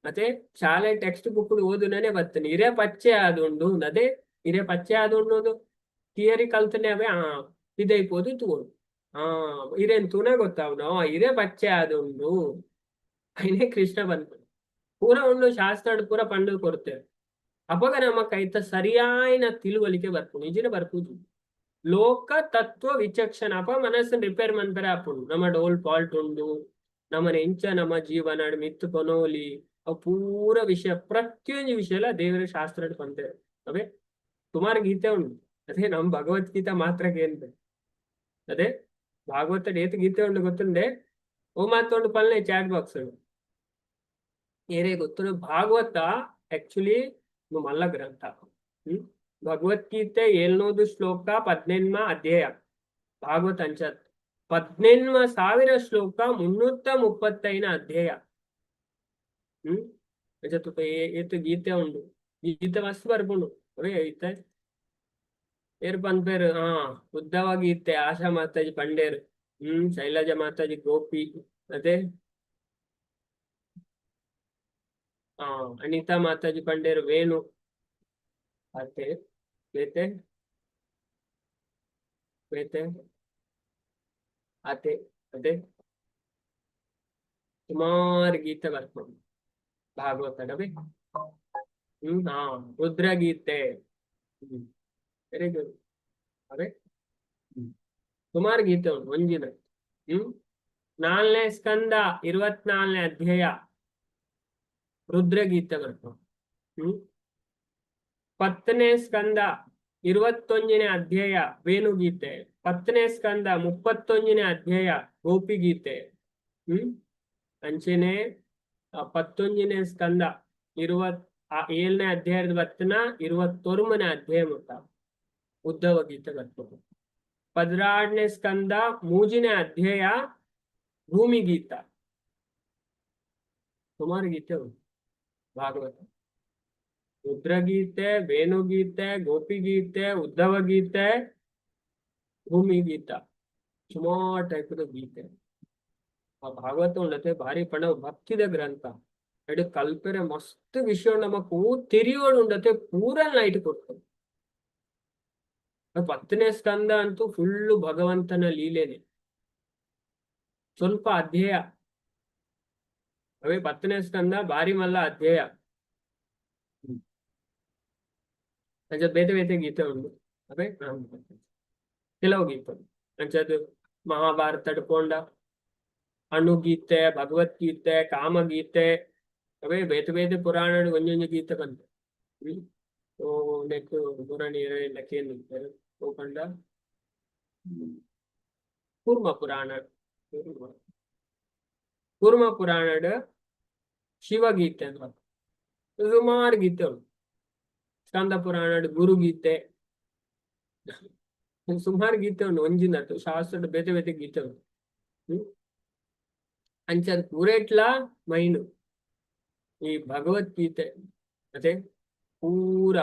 [SPEAKER 1] ಮತ್ತೆ ಶಾಲೆ ಟೆಕ್ಸ್ಟ್ ಬುಕ್ ಓದುನೇ ಬರ್ತಾನೆ ಹಿರೇ ಪಚ್ಚೆ ಆದುಂಡು ಅದೇ ಹಿರೇ ಪಚ್ಚೆ ಆದುಂಡು ಥಿಯರಿ ಕಲ್ತನೆ ಅವೇ ಇದೈಪೋದು ತೂಡು ಹಿರೇನ್ ತೂನೇ ಗೊತ್ತಾವ್ನು ಹಿರೇ ಪಚ್ಚೆ ಆದುಂಡು అయినే ಕೃಷ್ಣ ಬಂತು ಪೂರ ಉಂಡು ಶಾಸ್ತ್ರ ಪೂರ ಪಂಡು ಕೊಡ್ತೇವೆ ಅವಾಗ ನಮ್ಮ ಕೈತ ಸರಿಯಾಯಿನ ತಿಳುವಳಿಕೆ ಬರ್ಪು ನಿಜನೇ ಬರ್ಪುದು ಲೋಕ ತತ್ವ ವಿಚಕ್ಷಣ ಅಪ್ಪ ಮನಸ್ಸನ್ನು ರಿಪೇರ್ ಮನ್ಪರೆ ಆಪುಂಡು ನಮ್ಮ ಡೋಲ್ ಫಾಲ್ಟ್ ಉಂಡು ನಮ್ಮನ ಎಂಚ ನಮ್ಮ ಜೀವನ ಮಿತ್ತು ಕೊನೋಲಿ ಅವು ಪೂರ ವಿಷಯ ಪ್ರತಿಯೊಂದು ವಿಷಯ ದೇವರ ಶಾಸ್ತ್ರ ಪಂತೇವೆ ಅವೇ ಸುಮಾರು ಗೀತೆ ಉಂಟು ಅದೇ ನಮ್ ಭಗವದ್ಗೀತಾ ಮಾತ್ರ ಕೇಂದ್ರ ಅದೇ ಭಾಗವತ ಏತ್ ಗೀತೆ ಉಂಡು ಗೊತ್ತುಂಡೆ ಓ ಮಾತೊಂಡು ಪಲ್ಲೆ ಚಾಟ್ ಬಾಕ್ಸ್ ಏರೇ ಗೊತ್ತು ಭಾಗವತ ಆಕ್ಚುಲಿ ಮಲ್ಲ ಗ್ರಂಥ ಭಗವದ್ಗೀತೆ 700 ಶ್ಲೋಕ 18ಮ ಅಧ್ಯಾಯ ಭಾಗವತ ಅಂಚತ್ 18,000 ಶ್ಲೋಕ 335 ಅಧ್ಯಾಯ ಏತು ಗೀತೆ ಉಂಡು ಗೀತೆ ಮಸ್ತ್ ಬರ್ಪುಂಡು ಅವೇ ಐತೆ ಏರ್ ಪನ್ಪೇರು ಉದ್ದವ ಗೀತೆ ಆಶಾ ಮಾತಾಜಿ ಪಂಡೇರು ಶೈಲಜಾ ಮಾತಾಜಿ ಗೋಪಿ ಅದೇ ಅನಿತಾ ಮಾತಾಜಿ ಪಂಡೇರು ವೇಣು ಅದೇ ಬೇತೆ ಅದೇ ಸುಮಾರು ಗೀತೆ ಬರ್ಕೊಂಡು ಭಾಗವತ ಡಬೆ ರುದ್ರ ಗೀತೆ ವೆರಿ ಗುಡ್ ಅವೇ ಸುಮಾರು ಗೀತೆ ಉಂಟು ಒಂಜಿನ. 4ನೇ ಸ್ಕಂದ 24ನೇ ಅಧ್ಯಾಯ ರುದ್ರಗೀತೆ ಬರ್ತವೆ. 10ನೇ ಸ್ಕಂದ 21ನೇ ಅಧ್ಯಾಯ ವೇಣುಗೀತೆ. 10ನೇ ಸ್ಕಂದ 31ನೇ ಅಧ್ಯಾಯ ಗೋಪಿಗೀತೆ. ಅಂಚೆನೆ 11ನೇ ಸ್ಕಂದ 7ನೇ ಅಧ್ಯಾಯದ ಬತ್ತನ 21ನೇ ಅಧ್ಯಾಯ ಮುಟ್ಟ ಉದ್ಧವ ಗೀತೆ ಬರ್ತದೆ. 16ನೇ ಸ್ಕಂದ 3ನೇ ಅಧ್ಯಾಯ ಭೂಮಿ ಗೀತ. ಸುಮಾರು ಗೀತೆ ಉಂಟು ಭಾಗವತ. ರುದ್ರಗೀತೆ, ವೇಣುಗೀತೆ, ಗೋಪಿಗೀತೆ, ಉದ್ಧವ ಗೀತೆ, ಭೂಮಿ ಗೀತ, ಸುಮಾರು ಟೈಪದ ಗೀತೆ. ಆ ಭಾಗವತ ಉಂಡತೆ ಭಾರಿ ಪಣ ಭಕ್ತಿದ ಗ್ರಂಥ. ಎಡು ಕಲ್ಪರೆ ಮಸ್ತ್ ವಿಷಯ ನಮಗೂ ತಿರಿಯೋಡು ಉಂಡತೆ ಪೂರ ನೈಟ್ ಕೊಡ್ತದೆ. 10ನೇ ಸ್ಕಂದ ಅಂತೂ ಫುಲ್ಲು ಭಗವಂತನ ಲೀಲೆನೆ. ಸ್ವಲ್ಪ ಅಧ್ಯಾಯ ಅವೇ 10ನೇ ಸ್ಕಂದ ಭಾರಿ ಮಲ್ಲ ಅಧ್ಯಾಯ. ಬೇತೆ ಬೇತೆ ಗೀತೆ ಉಂಟು ಅವೇ ಕೆಲವು ಗೀತೆ ಅಂಚದು ಮಹಾಭಾರತ ಹಿಡ್ಕೊಂಡ ಅಣುಗೀತೆ, ಭಗವದ್ಗೀತೆ, ಕಾಮಗೀತೆ ಅವೇ ಬೇತೆ ಬೇತೆ ಪುರಾಣ ಒಂದೊಂದು ಗೀತೆ ಬಂತು. ನೆಕ್ಕು ಪುರಾಣ ಕೇಂದ್ರ ಹೋಗಂಡ ಕೂರ್ಮ ಪುರಾಣ. ಕೂರ್ಮ ಪುರಾಣದ ಶಿವಗೀತೆ ಅಂತ ಸುಮಾರು ಗೀತೆ ಉಂಟು. ಸ್ಕಂದ ಪುರಾಣದ ಗುರುಗೀತೆ, ಸುಮಾರು ಗೀತೆ ಉಂಟು. ಒಂಜಿನಟ್ಟು ಶಾಸ್ತ್ರದ ಬೇತೆ ಬೇತೆ ಗೀತೆ ಉಂಟು. ಅಂಚದ ಪೂರೇಟ್ಲ ಮೈನು ಈ ಭಗವದ್ಗೀತೆ ಮತ್ತೆ ಪೂರ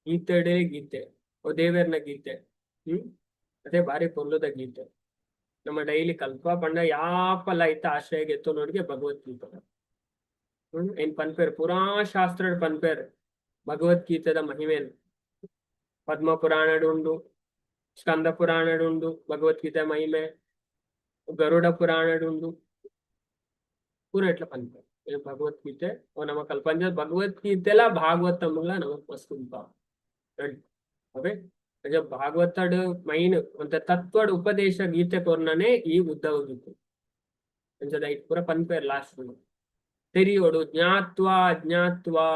[SPEAKER 1] ಗೀತೆಡೆ ಗೀತೆ, ಓ ದೇವರನ ಗೀತೆ. ಮತ್ತೆ ಬಾರಿ ಪೊಲ್ಲದ ಗೀತೆ. ನಮ್ಮ ಡೈಲಿ ಕಲ್ಪ ಪಂಡ ಯಾಪಲ್ಲ ಐತ ಆಶ್ರಯ ಗೆತ್ತು ನೋಡಿಗೆ ಭಗವದ್ಗೀತೆ. ಏನ್ ಪನ್ಪೇರ್ ಪುರಾ ಶಾಸ್ತ್ರದ ಪನ್ಪೇರ್ ಭಗವದ್ಗೀತೆದ ಮಹಿಮೆ. ಪದ್ಮ ಪುರಾಣಡುಂಡು, ಸ್ಕಂದ ಪುರಾಣಡುಂಡು ಭಗವದ್ಗೀತೆ ಮಹಿಮೆ, ಗರುಡ ಪುರಾಣಡುಂಡು ಪೂರ ಇಟ್ಲ ಪನ್ಪೇರ್ ಭಗವದ್ಗೀತೆ. ನಮ್ಮ ಕಲ್ಪಂಚ ಭಗವದ್ಗೀತೆಲ ಭಾಗವತಂಲ ನಮಕ್ ಮಸ್ತ್ ಅವೇ ಭಾಗವತಡ್ ಮೈನ್ ಅಂತ ತತ್ವಡ್ ಉಪದೇಶ ಗೀತೆ ಕೊರ್ನನೆ ಈ ಉದ್ಧವ ಗೀತೆ. ಅಂಚದ ಐಟ್ ಪೂರ ಪನ್ಪೇರ್ ಲಾಸ್ಟ್ ತೆರಿಯೋಡು ಜ್ಞಾತ್ವಾ ಜ್ಞಾತ್ವಾ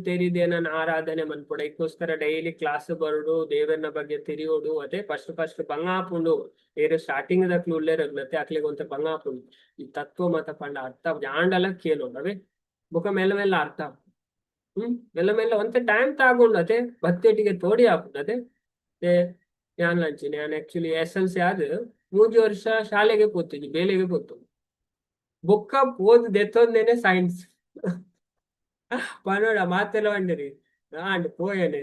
[SPEAKER 1] ತೆರಿದೇನ ಆರಾಧನೆ ಮನ್ಪೊಡ. ಇದಕ್ಕೋಸ್ಕರ ಡೈಲಿ ಕ್ಲಾಸ್ ಬರೋಡು ದೇವರನ ಬಗ್ಗೆ ತಿರಿಯೋಡು. ಅದೇ ಫಸ್ಟ್ ಬಂಗಾಪುಂಡು ಏರು ಸ್ಟಾರ್ಟಿಂಗ್ ದಕ್ಲು ಉಳ್ಳೇರಗ್ಲತ್ತೆ ಅಕ್ಲಿಗೆ ಒಂತ ಬಂಗಾಪುಂಡು ಈ ತತ್ವ ಮತ ಪಂಡ ಅರ್ಥ ಜಾಂಡಲ ಕೇಳೋಡು. ಅವೇ ಬುಕ ಮೆಲ್ಲ ಮೆಲ್ಲ ಅರ್ಥ ಮೆಲ್ಲ ಮೆಲ್ಲ ಒಂತೆ ಟೈಮ್ ತಗೊಂಡು ಅದೇ ಬತ್ತೆಟಿಗೆ ತೋಡಿ ಹಾಕುದು. ಅದೇ ಯಾನ್ ಲಂಚಿ ನಾನು ಆಕ್ಚುಲಿ SLC ಆದ 3 ವರ್ಷ ಶಾಲೆಗೆ ಕೂತಿದ್ವಿ, ಬೇಲೆಗೆ ಕೂತು ಬುಕ್ಕ ಓದ್ ದೆತ್ತೊಂದೇನೆ ಸೈನ್ಸ್ ಪನೋಡ ಮಾತೆಲ್ಲ ಬಂಡರಿ ನಾಂಡ್ ಪೋಯನೆ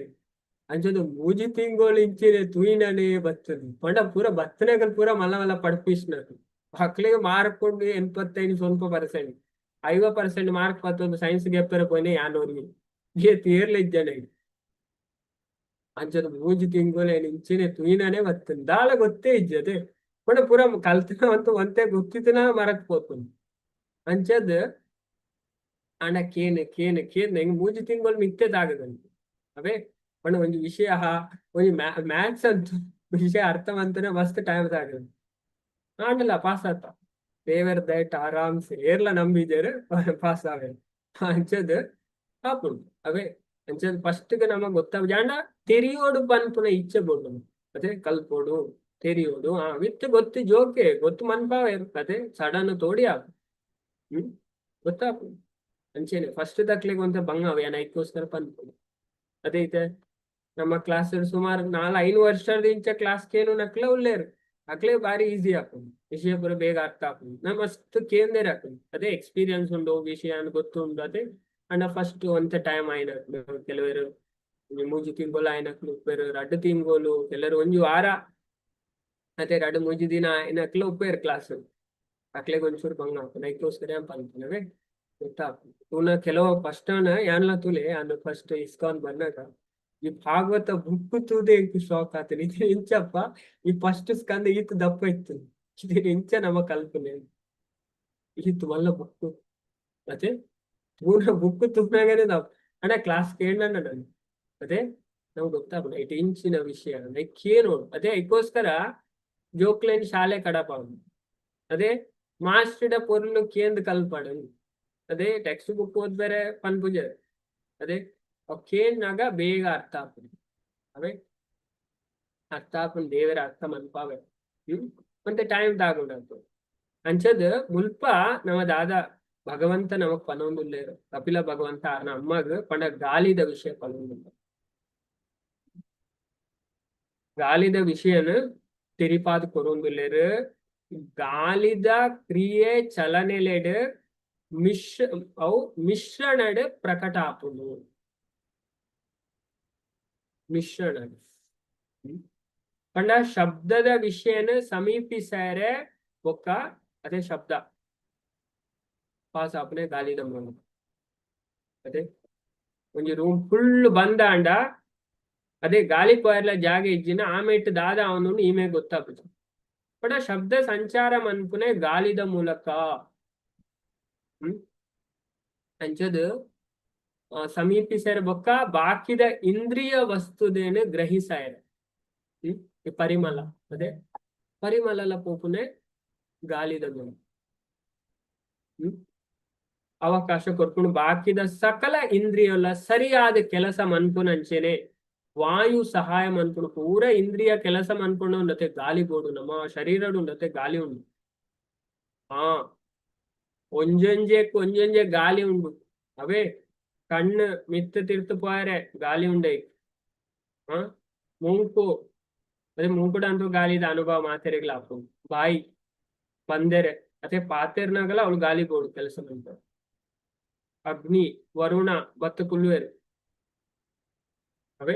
[SPEAKER 1] ಅಂಚದು 3 ತಿಂಗಳು ಇಂಚಿನ ತುಯಿನನೆ ಬತ್ತದು ಪಂಡ ಪೂರ ಬತ್ತನೆಗಳು ಪೂರ ಮಲ್ಲ ಮಲ್ಲ ಪಡ್ಪಿಸ್ನದು. ಮಕ್ಳಿಗೆ ಮಾರ್ಕ್ ಕೊಂಡು 85 ಸ್ವಲ್ಪ %, 50% ಮಾರ್ಕ್ ಮತ್ತೊಂದು ಸೈನ್ಸ್ ಗೆಪ್ಪರ ಪೋನೆ ಯಾನೋರ್ಗೆ ತೀರ್ಲ ಇದ್ದಾನೆ. ಅಂಚದು 3 ತಿಂಗಳು ಇಂಚಿನ ತುಯಿನನೆ ಬರ್ತದೆ ದಾಳ ಗೊತ್ತೇ ಇಜ್ಜದೆ ಪಂಡ ಪೂರ ಕಲ್ತನ ಅಂತ ಒಂತೆ ಗೊತ್ತಿದ್ದನ ಮರಕ್ ಪೋತುಂಡು. ಅಂಚದ್ ಅಂಡ ಕೇನೆ ಕೇನೆ ಕೇನೆ ಹೆಂಗ್ 3 ತಿಂಗಳು ಮಿತ್ತದಾಗದಂತೆ. ಅವೇ ಪಂಡ ಒಂದು ವಿಷಯ ಒಂದು ಮ್ಯಾಥ್ಸ್ ಅಂತೂ ವಿಷಯ ಅರ್ಥವಂತನೇ ಮಸ್ತ್ ಟೈಮ್ ತಾಗದು ಆಂಡಲ್ಲ ಪಾಸ್ ಆತ ದೇವರ ದಯಟ್ ಆರಾಮ್ಸೆ ಏರ್ಲ ನಂಬಿದ್ದೇರು ಪಾಸ್ ಆಗ ಅಂಚದ್ ಹಾಪುಂಡು. ಅವೇ ಅಂಚದ್ ಫಸ್ಟ್ಗೆ ನಮಗ್ ಗೊತ್ತಾಗ ಜಾಂಡ ತೆರಿಯೋಡು ಪನ್ಪುನ ಇಚ್ಛೆ ಬೋಡು ಅದೇ ಕಲ್ಪೋಡು ತೆರಿಯೋಡು ವಿತ್ ಗೊತ್ತು ಜೋಕೆ ಗೊತ್ತು ಮನ್ಪಾವ ಅದೇ ಸಡನ್ ತೋಡಿ ಆಗ ಗೊತ್ತಾಪು. ಅಂಚೆನೆ ಫಸ್ಟ್ ದಕ್ಲಿಗೆ ಒಂತ ಬಂಗಾವ ಏನ ಇದಕ್ಕೋಸ್ಕರ ಪನ್ಪುಡು. ಅದೇ ಐತೆ ನಮ್ಮ ಕ್ಲಾಸ್ ಸುಮಾರು 4-5 ವರ್ಷದ ಇಂಚ ಕ್ಲಾಸ್ಗೇನು ನಕ್ಲ ಉಳ್ಳೇರು ಅಕ್ಲೆ ಬಾರಿ ಈಸಿ ಹಾಕೊಂಡು ವಿಷಯ ಪೂರ ಬೇಗ ಅರ್ಥ ಹಾಕೊಂಡು ನಾ ಮಸ್ತ್ ಕೇಂದ್ರ ಹಾಕೊಂಡು. ಅದೇ ಎಕ್ಸ್ಪೀರಿಯನ್ಸ್ ಉಂಡು ವಿಷಯ ಗೊತ್ತುಂಡು. ಅದೇ ಅಂಡ ಫಸ್ಟ್ ಒಂತ ಟೈಮ್ ಆಯ್ನ ಕೆಲವರು 3 ತಿಂಗಳು ಆಯ್ನಕ್ಲು ಉಪ್ಪೇರು, 2 ತಿಂಗಳು ಕೆಲವರು 1 ವಾರ ಮತ್ತೆ 2-3 ದಿನ ಆಯ್ನಕ್ಲ ಉಪ್ಪೇರು ಕ್ಲಾಸ್ ಅಕ್ಲೆಗೆ ಒಂಚೂರು ಬಂಗ ಹಾಕೊಂಡು ಅದಕ್ಕೋಸ್ಕರ ಪನ್ಪುನವೇ ಗೊತ್ತಾಗ್ತದೆ. ಪುನಃ ಕೆಲವು ಫಸ್ಟ್ ಯಾನ್ಲ ತುಲೆ ಅನ್ನು ಫಸ್ಟ್ ಇಸ್ಕಾನ್ ಬಂದಾಗ ಈ ಭಾಗವತ ಬುಕ್ ತೂದೆ ಶಾಕ್ ಆತನ ಇದು ಇಂಚಪ್ಪ ಈ ಫಸ್ಟ್ ಸ್ಕಂದ ಈತ್ ದಪ್ಪ ಇತ್ತು ಇದು ಇಂಚ ನಮ್ಮ ಕಲ್ಪನೆ ಈತ್ ಮಲ್ಲ ಬುಕ್ ಮತ್ತೆ ಪೂರ್ಣ ಬುಕ್ ತುಪ್ನಾಗನೆ ದಪ್ಪ ಅಣ್ಣ ಕ್ಲಾಸ್ ಕೇಳ ನಾನು ಅದೇ ನಮ್ಗೆ ಗೊತ್ತಾಗ್ಬಿಡ ಇಟ್ ಇಂಚಿನ ವಿಷಯ ನೆಕ್ಕೇ ನೋಡು ಅದೇ ಅದಕ್ಕೋಸ್ಕರ ಜೋಕ್ಲೇನ್ ಶಾಲೆ ಕಡಪ ಅದೇ ಮಾಸ್ಟರ್ಡ ಪೊರ್ಲು ಕೇಂದ್ರ ಕಲ್ಪಡು ಅದೇ ಟೆಕ್ಸ್ಟ್ ಬುಕ್ ಓದ್ಬೇರೆ ಪನ್ಪುಜ ಅದೇ ಕೇಂದ್ರಾಗ ಬೇಗ ಅರ್ಥ ಆಗ್ತದೆ ಅವೇ ಅರ್ಥ ಹಾಕೊಂಡು ದೇವರ ಅರ್ಥ ಮನ್ಪಾವೆ ಮತ್ತೆ ಟೈಮ್ ತಾಗೊಂಡು ಅಂಚದ್ ಮುಲ್ಪ ನಮ್ಮ ದಾದ ಭಗವಂತ ನಮಕ್ ಪನೊಂದುಲ್ಲೇರು ಕಪಿಲ ಭಗವಂತ ಅಮ್ಮಗ್ ಪಂಡ ಗಾಲಿದ ವಿಷಯ ಪನೊಂದುಲ್ಲ ಗಾಲಿದ ವಿಷಯನ ತಿರಿಪಾದ ಕೊರೊಂದುಲ್ಲೇರು ಗಾಲಿದ ಕ್ರಿಯೆ ಚಲನೆಲೆಡ್ ಮಿಶ್ರಣಡ್ ಪ್ರಕಟ ಆಪುಂಡು ಮಿಶ್ರಣ ಪಂಡ ಶಬ್ದದ ವಿಷಯನ ಸಮೀಪಿಸರೆ ಒಕ್ಕ ಅದೇ ಶಬ್ದ ಪಾಸ್ ಆಪನೆ ಗಾಲಿದ ಮೂಲಕ ಅದೇ ಒಂಜಿ ರೂಮ್ ಫುಲ್ ಬಂದಾಂಡ ಅದೇ ಗಾಳಿ ಪೋಯರ್ಲ ಜಾಗ ಇಜ್ಜಿನ ಆಮೇಟ್ ದಾದ ಅವನು ಈಮೆ ಗೊತ್ತಾಗ್ತದೆ ಪಂಡ ಶಬ್ದ ಸಂಚಾರ ಮನ್ಪುನೆ ಗಾಲಿದ ಮೂಲಕ ಅಂಚದು ಸಮೀಪಿಸರ ಬೊಕ್ಕ ಬಾಕಿದ ಇಂದ್ರಿಯ ವಸ್ತುದೇನು ಗ್ರಹಿಸಾಯರ ಈ ಪರಿಮಳ ಅದೇ ಪರಿಮಳಲ ಪೋಪುನೆ ಗಾಲಿದ ಮೂಲಕ ಅವಕಾಶ ಕೊರ್ಕೊಂಡು ಬಾಕಿದ ಸಕಲ ಇಂದ್ರಿಯಲ್ಲ ಸರಿಯಾದ ಕೆಲಸ ಮನ್ಪುನಂಚೆನೆ ವಾಯು ಸಹಾಯ ಮನ್ಪುಣು ಪೂರ ಇಂದ್ರಿಯ ಕೆಲಸ ಮನ್ಪುಣ ಉಂಡತೆ ಗಾಲಿ ಬೋಡು ನಮ್ಮ ಶರೀರಡು ಉಂಡತೆ ಗಾಲಿ ಉಂಡು ಒಂಜೊಂಜೆ ಗಾಲಿ ಉಂಡು ಅವೇ ಕಣ್ಣು ಮಿತ್ತು ತಿರ್ತು ಪೋಯರೆ ಗಾಲಿ ಉಂಡೈ ಮೂಂಕು ಅದೇ ಮೂಂಕುಡ ಅಂತೂ ಗಾಲಿದ ಅನುಭವ ಮಾತೆರೆಗ್ಲ ಹಾಕು ಬಾಯಿ ಪಂದೆರೆ ಅದೇ ಪಾತೆರ್ನಾಗಲ್ಲ ಅವಳು ಗಾಲಿ ಬೋಡು ಕೆಲಸ ಮಾಡ್ತಾರೆ ಅಗ್ನಿ ವರುಣ ಬತ್ತ ಕುಲ್ವೇರು ಅವೇ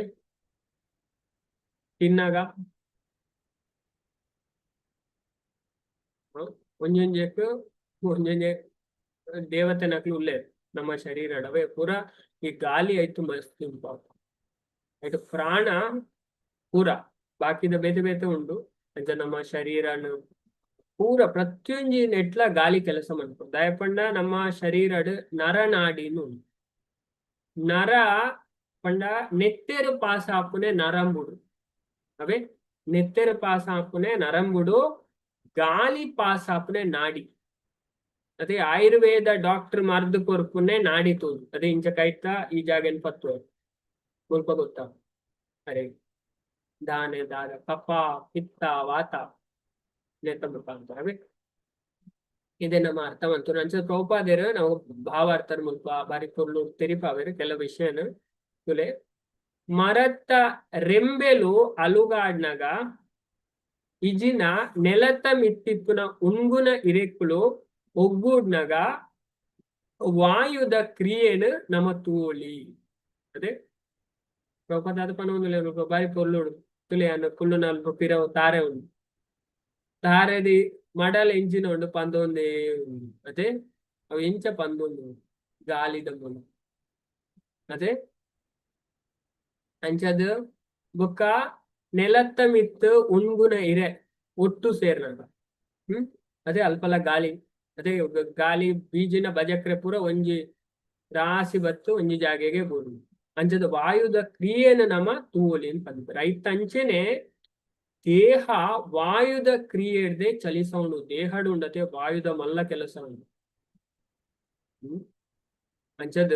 [SPEAKER 1] ತಿನ್ನಾಗ ಒಂಜೊಂಜೆ ದೇವತೆ ನಕ್ಲು ಉಳ್ಳೇ ನಮ್ಮ ಶರೀರ ಅವೇ ಪೂರ ಈ ಗಾಲಿ ಆಯ್ತು ಮಸ್ತ್ ಇಂಪಾರ್ಟೆಂಟ್ ಆಯ್ತು ಪ್ರಾಣ ಪೂರ ಬಾಕಿದ ಬೇತೆ ಬೇತೆ ಉಂಡು ಅಂತ ನಮ್ಮ ಶರೀರನ ಪೂರ ಪ್ರತಿಯೊಂದು ನೆಟ್ಲ ಗಾಲಿ ಕೆಲಸ ಮಾಡ್ಕೊಂಡು ದಯಪಂಡ ನಮ್ಮ ಶರೀರಡ್ ನರನಾಡಿನು ನರ ಪಂಡ ನೆತ್ತೆರು ಪಾಸ ಹಾಪುನೆ ನರಂಬುಡು ಅವೇ ನೆತ್ತೆರು ಪಾಸ ಹಾಪುನೆ ನರಂಬುಡು ಗಾಲಿ ಪಾಸ ಹಾಪುನೆ ನಾಡಿ ಅದೇ ಆಯುರ್ವೇದ ಡಾಕ್ಟರ್ ಮರ್ದು ಕೊರ್ಪುನೆ ನಾಡಿ ತೋದು ಅದೇ ಇಂಚ ಕೈತ ಈ ಜಾಗನ್ ಪತ್ತು ಸ್ವಲ್ಪ ಗೊತ್ತಾ ಅರೆ ದಾನೆ ದಾದ ಕಫ ಪಿತ್ತ ವಾತ ಅಂತಾರೆ ಇದೇ ನಮ್ಮ ಅರ್ಥವಂತು ನಂಚ ಪ್ರಭುಪಾದರು ನಾವು ಭಾವಾರ್ಥರ ಮುಲ್ಪ ಬಾರಿ ಕೊರ್ಲು ತೆರಿಪಾವೇರು ಕೆಲವು ವಿಷಯನ ತುಲೆ ಮರತ್ತ ರೆಂಬೆಲು ಅಲುಗಾಡ್ನಾಗ ಇಜಿನ ನೆಲತ ಮಿತ್ತಿಪ್ಪುನ ಉಂಗುನ ಇರೆಕ್ಕುಲು ಒಗ್ಗೂಡ್ನಾಗ ವಾಯುದ ಕ್ರಿಯೆನು ನಮ್ಮ ತೂಳಿ ಅದೇ ಪ್ರಭುಪಾದ ಪನೊಂದು ಬಾರಿ ಕೊರ್ಲುಡು ತುಲೆ ಅನ್ನ ಕುಲ್ಲು ನಾಲ್ಕು ಪಿರವು ತಾರೆ ಉಂಡು ತಾರೆದಿ ಮಡಲ ಎಂಚಿನ ಉಂಡು ಪಂದೊಂದೇ ಅದೇ ಅವು ಎಂಚ ಪಂದೊಂದು ಗಾಲಿದ ಮೂಲಕ ಅದೇ ಅಂಚದು ಬೊಕ್ಕ ನೆಲತ್ತ ಮಿತ್ತು ಉಣ್ಗುನ ಇರೆ ಒಟ್ಟು ಸೇರ್ನಾಗ ಅದೇ ಅಲ್ಪಲ ಗಾಲಿ ಅದೇ ಗಾಲಿ ಬೀಜಿನ ಬಜಕ್ರೆ ಪೂರ ಒಂಜಿ ರಾಸಿ ಬತ್ತು ಒಂಜಿ ಜಾಗೆಗೆ ಬೋದು ಅಂಚದ ವಾಯುದ ಕ್ರಿಯೆನ ನಮ್ಮ ತೂಲಿ ಅಂತ ಪಂತಾರೆ ಐತಂಚೆನೆ ದೇಹ ವಾಯುದ ಕ್ರಿಯೆಡ್ದೆ ಚಲಿಸ ಉಂಡು ದೇಹಡು ಉಂಡತೆ ವಾಯುದ ಮಲ್ಲ ಕೆಲಸ ಉಂಡು ಅಂಚದ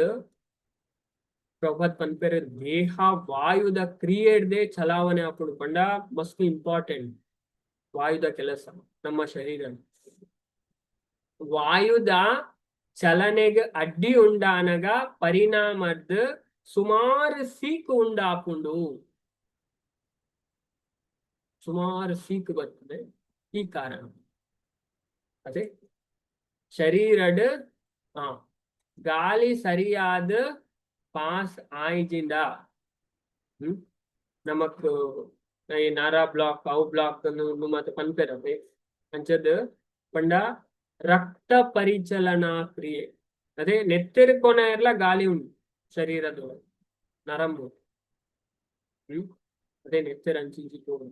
[SPEAKER 1] ಪ್ರಭಾತ್ ಪನ್ಪೇರೆ ದೇಹ ವಾಯುದ ಕ್ರಿಯೆಡ್ದೆ ಚಲಾವಣೆ ಹಾಕೊಂಡು ಪಂಡ ಮಸ್ತ್ ಇಂಪಾರ್ಟೆಂಟ್ ವಾಯುದ ಕೆಲಸ ನಮ್ಮ ಶರೀರ ವಾಯುದ ಚಲನೆಗೆ ಅಡ್ಡಿ ಉಂಡಾನಗ ಪರಿಣಾಮದ ಸುಮಾರು ಸೀಕು ಉಂಡಾಪುಂಡು ಸುಮಾರು ಸೀಕು ಬರ್ತದೆ ಈ ಕಾರಣ ಅದೇ ಶರೀರಡ್ ಗಾಲಿ ಸರಿಯಾದ ಪಾಸ್ ಆಯ್ಜಿಂದ ನಮಕ್ ಈ ನರ ಬ್ಲಾಕ್ ಅವು ಬ್ಲಾಕ್ ಮತ್ತೆ ಪನ್ಪೆರವೆ ಅಂಚದ್ ಪಂಡ ರಕ್ತ ಪರಿಚಲನಾ ಕ್ರಿಯೆ ಅದೇ ನೆತ್ತೆರು ಕೊನ ಎಲ್ಲ ಗಾಲಿ ಉಂಟು ಶರೀರದ ನರಂಬು ಅದೇ ನೆತ್ತೆರು ಅಂಚಿಂಚಿ ತೋಡು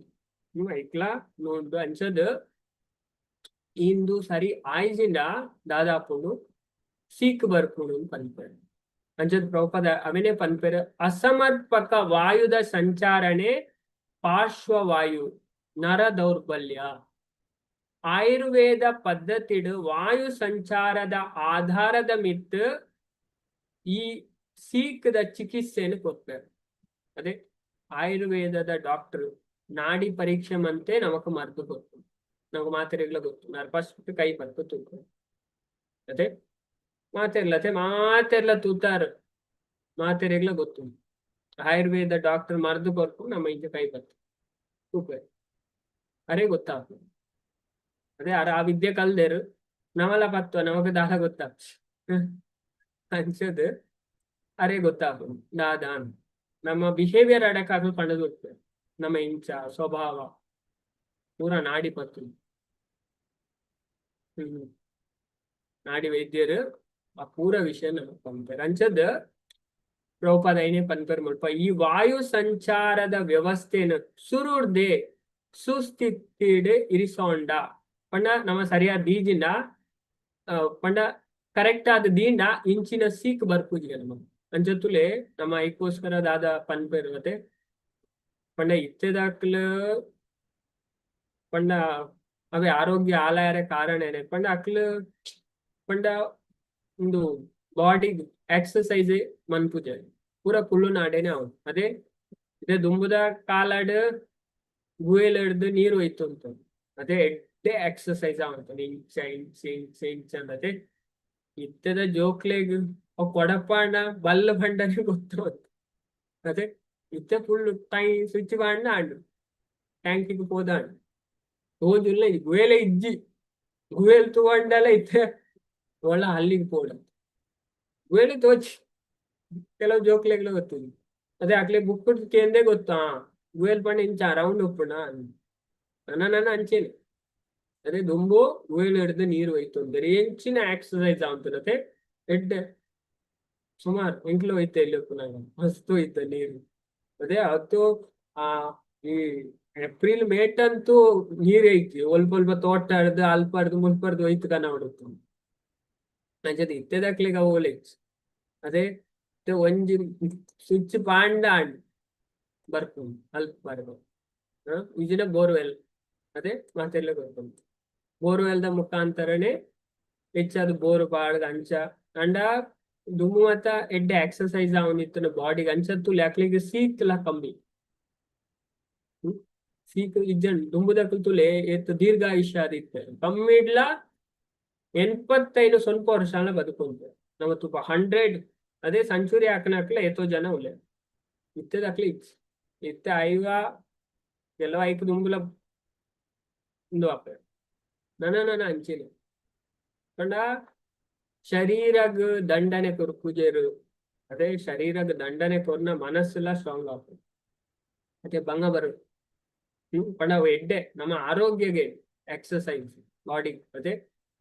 [SPEAKER 1] ಐಕ್ಲ ನೋಡು ಅಂಚದ್ ಇಂದು ಸರಿ ಆಯ್ಜಿಂದ ದಾದಾಪುಂಡು ಸೀಕ್ ಬರ್ಪುಂಡು ಪನ್ಪೆರು ಅಂಚದ ಪ್ರಭುಪಾದ ಅವನೇ ಪನ್ಪೇರು ಅಸಮರ್ಪಕ ವಾಯುದ ಸಂಚಾರಣೆ ಪಾರ್ಶ್ವವಾಯು ನರ ದೌರ್ಬಲ್ಯ. ಆಯುರ್ವೇದ ಪದ್ಧತಿಡು ವಾಯು ಸಂಚಾರದ ಆಧಾರದ ಮಿತ್ತು ಈ ಸೀಕ್ದ ಚಿಕಿತ್ಸೆಯನ್ನು ಕೊಡ್ತಾರೆ. ಅದೇ ಆಯುರ್ವೇದದ ಡಾಕ್ಟರ್ ನಾಡಿ ಪರೀಕ್ಷೆ ಮಂತೆ ನಮಕ್ ಮರ್ದು ಗೊತ್ತು, ನಮಗ್ ಮಾತ್ರೆಗಳ ಗೊತ್ತು, ಫಸ್ಟ್ ಕೈ ಬರ್ತು ತೂಕ ಅದೇ ಮಾತೆರ್ಲ ತೂತಾರ ಮಾತೆರೆಗ್ಲ ಗೊತ್ತು. ಆಯುರ್ವೇದ ಡಾಕ್ಟರ್ ಮರ್ದು ಕೊಟ್ಟು ನಮ್ಮ ಇಂಚ ಕೈ ಬರ್ತು ತೂಕ ಅರೆ ಗೊತ್ತಾಗ್ತದೆ. ಅದೇ ಆ ವಿದ್ಯೆ ಕಲ್ದೇರು ನಮಲ ಪತ್ವ ನಮಗ ದಾಲ ಗೊತ್ತಾಗ ಅಂಚದು ಅರೆ ಗೊತ್ತಾಗ್ತದೆ. ದಾದಾನ್ ನಮ್ಮ ಬಿಹೇವಿಯರ್ ಅಡಕಾಗ ಕಂಡು ಗೊತ್ತೇವೆ. ನಮ್ಮ ಇಂಚ ಸ್ವಭಾವ ಪೂರ ನಾಡಿ ಪತ್ತು ನಾಡಿ ವೈದ್ಯರು ಆ ಪೂರ ವಿಷಯ ನಮಗ್ ಪಂಪೇರ್. ಅಂಚದ ಪ್ರಭುಪಾದ ಐನೇ ಪನ್ಪೇರ್ ಮುಲ್ಪ ಈ ವಾಯು ಸಂಚಾರದ ವ್ಯವಸ್ಥೆನ ಸುರುಡ್ದೆ ಸುಸ್ಥಿತಿಡ್ ಇರಿಸೋಂಡ ಪಂಡ ನಮ್ಮ ಸರಿಯಾದ ದೀಜಿಂದ ಪಂಡ ಕರೆಕ್ಟ್ ಆದ ದೀಂಡ ಇಂಚಿನ ಸೀಕ್ ಬರ್ಪುಜಿಗೆ ನಮಗ್ ಅಂಚತ್ತುಲೆ ನಮ್ಮ ಐಕೋಸ್ಕರ ದಾದ ಪನ್ಪೇರ್ ಮತ್ತೆ ಪಂಡ ಇತ್ತೆದಾಕ್ಲು ಪಂಡ ಅವೇ ಆರೋಗ್ಯ ಆಲಯರ ಕಾರಣ ಏನೇ ಪಂಡ ಅಕ್ಲು ಪಂಡ ಒಂದು ಬಾಡಿ ಎಕ್ಸಸೈಸ್ ಮನ್ಪುಜೆ ಪೂರ ಕುಳ್ಳು ನಾಡೇನೆ ಅವನು. ಅದೇ ಇದೇ ದುಂಬುದ ಕಾಲಾಡ್ ಗುಯಲ್ ಹಿಡ್ದು ನೀರು ಹೋಯ್ತು ಅಂತ ಅದೇ ಎಡ್ಡೆ ಎಕ್ಸಸೈಸ್ ಆಗುತ್ತೆ. ಇಂಚ ಇಂಚ ಇಂಚ ಇಂಚ ಅದೇ ಇತ್ತದ ಜೋಕ್ಲೆಗ್ ಕೊಡಪಾಂಡ ಬಲ್ಲ ಬಂಡನೆ ಗೊತ್ತು ಅದೇ ಇತ್ತೆ ಫುಲ್ ಟೈ ಸ್ವಿಚ್ ಬಾಂಡ ಆಂಡು ಟ್ಯಾಂಕಿಗೆ ಹೋದಾಂಡು ಹೋದಿಲ್ಲ ಗುಯಲೆ ಇಜ್ಜಿ ಗುಯಲ್ ತಗೊಂಡಲ್ಲ ಇತ್ತೆ ಒಳ್ಳ ಅಲ್ಲಿಗೆ ಪೋಡ ಗುಯಲೆ ತೋಚಿ ಕೆಲವು ಜೋಕ್ಲೆಗಳು ಗೊತ್ತಿಲ್ಲ. ಅದೇ ಅಕ್ಲೆ ಬುಕ್ ಕೇಂದೇ ಗೊತ್ತಾ ಗುಯಲ್ ಪಂಡ ಇಂಚ ರೌಂಡ್ ಒಪ್ಪಣ ನನ್ನ ಅಂಚೇನೆ ಅದೇ ದುಂಬು ಗುಯಲ್ ಹಿಡ್ದು ನೀರು ಹೋಯ್ತು ಅಂದರೆ ಹೆಂಚಿನ ಎಕ್ಸಸೈಸ್ ಆಗುತ್ತದೆ. ಎಡ್ಡೆ ಸುಮಾರು ಎಂಕ್ಲು ಹೋಯ್ತೆ ಇಲ್ಲಿ ಪುನಃ ಮಸ್ತು ಹೋಯ್ತು ನೀರು. ಅದೇ ಅದು ಆ ಈ ಏಪ್ರಿಲ್ ಮೇಟಂತೂ ನೀರ್ ಐತಿ ಒಲ್ಪ ತೋಟ ಹಡ್ದು ಅಲ್ಪಾರ್ದು ಮುಲ್ಪಾರ್ದು ಹೋಯ್ತು ಕನ ಹೊಡುತ್ತು ನಂಜದ ಇತ್ತೆದಕ್ಲಿಗ ಓಲೇಜ್ ಅದೇ ಒಂಜಿ ಸ್ವಿಚ್ ಪಾಂಡ ಆಂಡ್ ಬರ್ಪುಂಡು ಅಲ್ಪ ಬರ್ದು ಇಜಿನ ಬೋರ್ವೆಲ್ ಅದೇ ಮಾತೆಲ್ಲ ಬರ್ಪುಂಡು. ಬೋರ್ವೆಲ್ದ ಮುಖಾಂತರನೇ ಹೆಚ್ಚಾದ ಬೋರ್ ಬಾಳ್ಗ ಅಂಚ ಅಂಡ ದುಮ್ಮು ಮತ್ತ ಎಡ್ಡೆ ಎಕ್ಸಸೈಸ್ ಅವನಿತ್ತು ಬಾಡಿಗೆ ಅಂಚತ್ತು ಲ್ಯಾಕ್ಲಿಗೆ ಸೀಕ್ಲ ಕಮ್ಮಿ ಸೀಕ್ ಇಜ್ಜನ್ ದುಂಬುದಕ್ಕಲ್ ತುಲೆ ಎತ್ತು ದೀರ್ಘಾಯುಷ್ಯ ಆದಿತ್ತೆ ಕಮ್ಮಿ ಇಡ್ಲ 85 ಸ್ವಲ್ಪ ವರ್ಷ ಬದುಕುಂಟು ನಮ್ಮ ತುಪ್ಪ 100 ಅದೇ ಸೆಂಚುರಿ ಹಾಕನಕ್ಲ ಎತ್ತೋ ಜನ ಉಲ್ಲೆ ಇತ್ತದಕ್ಲಿ ಇತ್ತ ಐವ ಕೆಲವು ಐಕ್ ದುಂಬುಲ ಒಂದು ಅಪ್ಪ ನನ್ನ ಅಂಚಿನ ಕಂಡ ಶರೀರಗ್ ದಂಡನೆ ಕೊರ್ ಪೂಜೆರು ಅದೇ ಶರೀರಗ್ ದಂಡನೆ ಕೊರ್ನ ಮನಸ್ಸೆಲ್ಲ ಸ್ಟ್ರಾಂಗ್ ಆಗ್ತದೆ ಅದೇ ಭಂಗ ಬರು ಪಂಡ ಎಡ್ಡೆ ನಮ್ಮ ಆರೋಗ್ಯಗೆ ಎಕ್ಸಸೈಸ್ ಬಾಡಿ ಅದೇ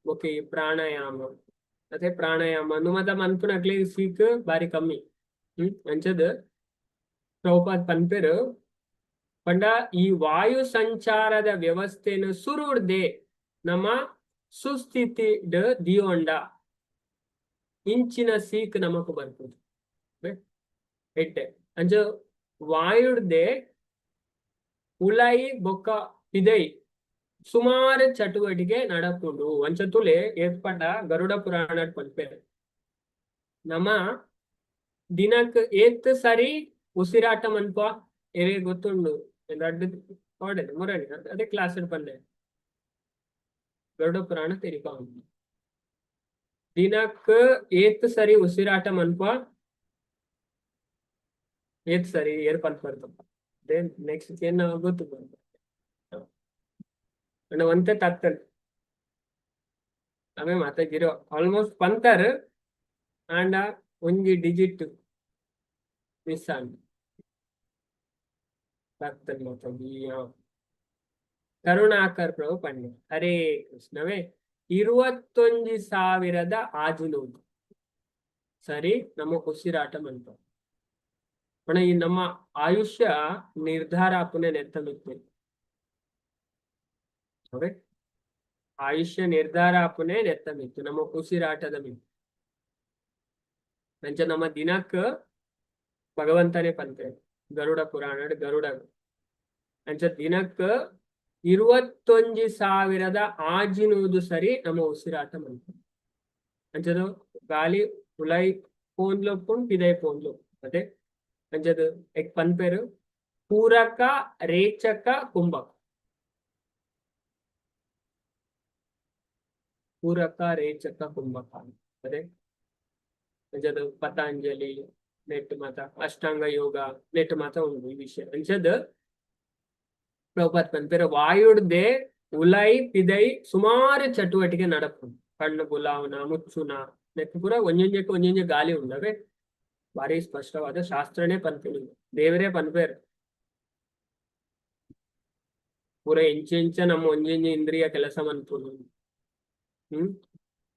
[SPEAKER 1] ಓಕೆ ಪ್ರಾಣಾಯಾಮ ಅದೇ ಪ್ರಾಣಾಯಾಮ ನುಮದ ಮನ್ಪುನಕ್ಲಿ ಸೀಕ್ ಬಾರಿ ಕಮ್ಮಿ ಅಂಚದ ಪ್ರಭುಪಾದ್ ಪನ್ಪೇರು ಪಂಡ ಈ ವಾಯು ಸಂಚಾರದ ವ್ಯವಸ್ಥೆನ ಸುರುಡ್ದೆ ನಮ್ಮ ಸುಸ್ಥಿತಿ ದಿಯೋಂಡ ಇಂಚಿನ ಸೀಕ್ ನಮಕ್ ಬರ್ಬೋದು ಎಡ್ಡೆ ಅಂಚ ವಾಯುಡ್ದೆ ಉಲಾಯಿ ಬೊಕ್ಕ ಇದೈ ಸುಮಾರು ಚಟುವಟಿಕೆ ನಡಪುಂಡು ಅಂಚತುಲೆ ಏರ್ಪಂಡ ಗರುಡ ಪುರಾಣ ಪನ್ಪೇರು ನಮ್ಮ ದಿನಕ್ ಏತ್ ಸರಿ ಉಸಿರಾಟ ಮನ್ಪ ಎರೆ ಗೊತ್ತುಂಡು ರಡ್ಡು ನೋಡಿದೆ ಮುರಣಿ ಅದೇ ಕ್ಲಾಸ್ ಬಂದೆ ಗರುಡ ಪುರಾಣ ತೆರಿಕ ಉಂಟು ದಿನಕ್ ಏತ್ ಸರಿ ಉಸಿರಾಟ ಮನ್ಪ ಏತ್ ಸರಿ ಏರ್ ಪನ್ಪ ಬರ್ತಪ್ಪ ದೆನ್ ನೆಕ್ಸ್ಟ್ ಏನ್ ಗೊತ್ತು ಬಂತು ಒಂತೆ ತತ್ತಲ್ ಅವೇ ಮಾತಾಗಿರೋ ಆಲ್ಮೋಸ್ಟ್ ಪಂತರ್ ಆಂಡ ಒಂಜಿ ಡಿಜಿಟ್ ಮಿಸ್ ಆಂಡ್ ತತ್ತಲ್ ಕರುಣಾಕರ್ ಪ್ರಭು ಪಂಡಿತ್ ಹರೇ ಕೃಷ್ಣವೇ 21,000 ಆಜುನೋದು ಸರಿ ನಮ್ಮ ಉಸಿರಾಟ ಮಂತ ಪಣ ಈ ನಮ್ಮ ಆಯುಷ್ಯ ನಿರ್ಧಾರ ಅಪ್ಪನೆ ನೆತ್ತಮಿತ್ತು ಅವೇ ಆಯುಷ್ಯ ನಿರ್ಧಾರ ಅಪ್ಪನೆ ನೆತ್ತಮಿತ್ತು ನಮ್ಮ ಉಸಿರಾಟದ ಮಿತ್ತು ಅಂಚ ನಮ್ಮ ದಿನಕ್ಕ ಭಗವಂತನೇ ಪಂಪೆ ಗರುಡ ಪುರಾಣ ಗರುಡ ಅಂಚ ದಿನಕ್ಕ 21,000 ಆಜಿನುವುದು ಸರಿ ನಮ್ಮ ಉಸಿರಾಟ ಮಂತ ಅಂಚದು ಗಾಳಿ ಉಲೈ ಪೋನ್ಲೊಪ್ಪುಂಡು ಪಿದೈ ಪೋನ್ಲು ಅದೇ ಅಂಚದು ಎಕ್ ಪನ್ಪೇರು ಪೂರಕ ರೇಚಕ ಕುಂಭಕ ಪೂರಕ ರೇಚಕ ಕುಂಭಕ ಅದೇ ಅಂಚದು ಪತಂಜಲಿ ನೆಟ್ ಮಾತ ಅಷ್ಟಾಂಗ ಯೋಗ ನೆಟ್ ಮಾತ ಉಂಟು ಈ ವಿಷಯ ಅಂಚದು ಪ್ರಭುಪಾತ್ ಪನ್ಪೇರು ವಾಯುಡ್ದೆ ಉಲೈ ಪಿದೈ ಸುಮಾರು ಚಟುವಟಿಕೆ ನಡಪುಂಡು ಕಣ್ಣು ಬುಲಾವನ ಮುಚ್ಚುನ ನೆಟ್ ಪೂರ ಒಂಜೊಂಜಕ್ಕೆ ಒಂಜೊಂಜೆ ಗಾಲಿ ಉಂಡವೆ ಭಾರಿ ಸ್ಪಷ್ಟವಾದ ಶಾಸ್ತ್ರನೇ ಪನ್ಪೇರು ದೇವರೇ ಪನ್ಪೇರು ಪೂರ ಎಂಚೆಂಚ ನಮ್ಮ ಒಂಜೊಂಜೆ ಇಂದ್ರಿಯ ಕೆಲಸ ಮನ್ಪುಂಡು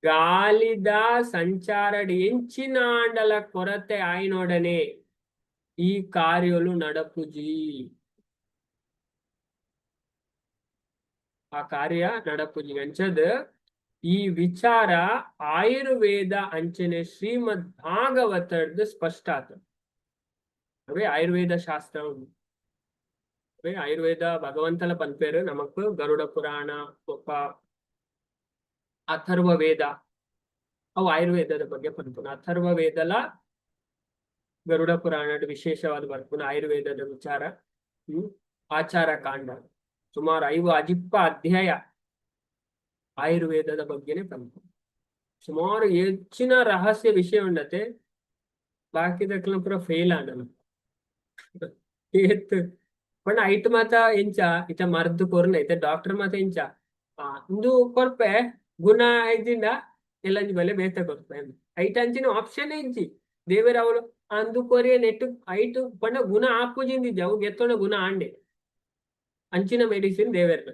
[SPEAKER 1] ಗಾಲಿದ ಸಂಚಾರಡ್ ಎಂಚಿನಾಂಡಲ ಕೊರತೆ ಆಯ್ನೊಡನೆ ಈ ಕಾರ್ಯಲು ನಡಪುಜಿ ಆ ಕಾರ್ಯ ನಡಪುಜಿ ಅಂಚದ ಈ ವಿಚಾರ ಆಯುರ್ವೇದ ಅಂಚನೆ ಶ್ರೀಮದ್ ಭಾಗವತದ ಸ್ಪಷ್ಟ ಆತ ಅವೇ ಆಯುರ್ವೇದ ಶಾಸ್ತ್ರ ಅವೇ ಆಯುರ್ವೇದ ಭಗವಂತನ ಪನ್ಪೇರು ನಮಕ್ ಗರುಡ ಪುರಾಣ ಒಪ್ಪ ಅಥರ್ವ ವೇದ ಅವು ಆಯುರ್ವೇದದ ಬಗ್ಗೆ ಪನ್ಪುನ ಅಥರ್ವ ವೇದಲ ಗರುಡ ಪುರಾಣದ ವಿಶೇಷವಾದ ಬರ್ಪುನ ಆಯುರ್ವೇದದ ವಿಚಾರ ಆಚಾರ ಕಾಂಡ ಸುಮಾರು 5 ಅಜಿಪ್ಪ ಅಧ್ಯಾಯ ಆಯುರ್ವೇದದ ಬಗ್ಗೆನೇ ಪನ್ಪು ಸುಮಾರು ಹೆಚ್ಚಿನ ರಹಸ್ಯ ವಿಷಯ ಉಂಡತೆ ಬಾಕಿದಕ್ಲ ಪೂರ ಫೇಲ್ ಆಡಲು ಪಂಡ ಐಟ್ ಮಾತ ಎಂಚ ಇತ ಮರ್ದು ಕೊರ್ನ ಐತೆ ಡಾಕ್ಟರ್ ಮಾತ ಎಂಚ ಇಂದು ಕೊರ್ಪೆ ಗುಣ ಐಜಿಂದ ಎಲ್ಲಂಜಿ ಬಲೆ ಬೇತ ಕೊರ್ಪೆ ಐಟ್ ಅಂಚಿನ ಆಪ್ಷನ್ ಎಂಚಿ ದೇವರ ಅವಳು ಅಂದು ಕೊರಿಯ ನೆಟ್ಟು ಐಟು ಪಂಡ ಗುಣ ಆಪುಜಿಂದಿದ್ದ ಅವು ಗೆತ್ತೋಣ ಗುಣ ಆಂಡೆ ಅಂಚಿನ ಮೆಡಿಸಿನ್ ದೇವೇರ್ನ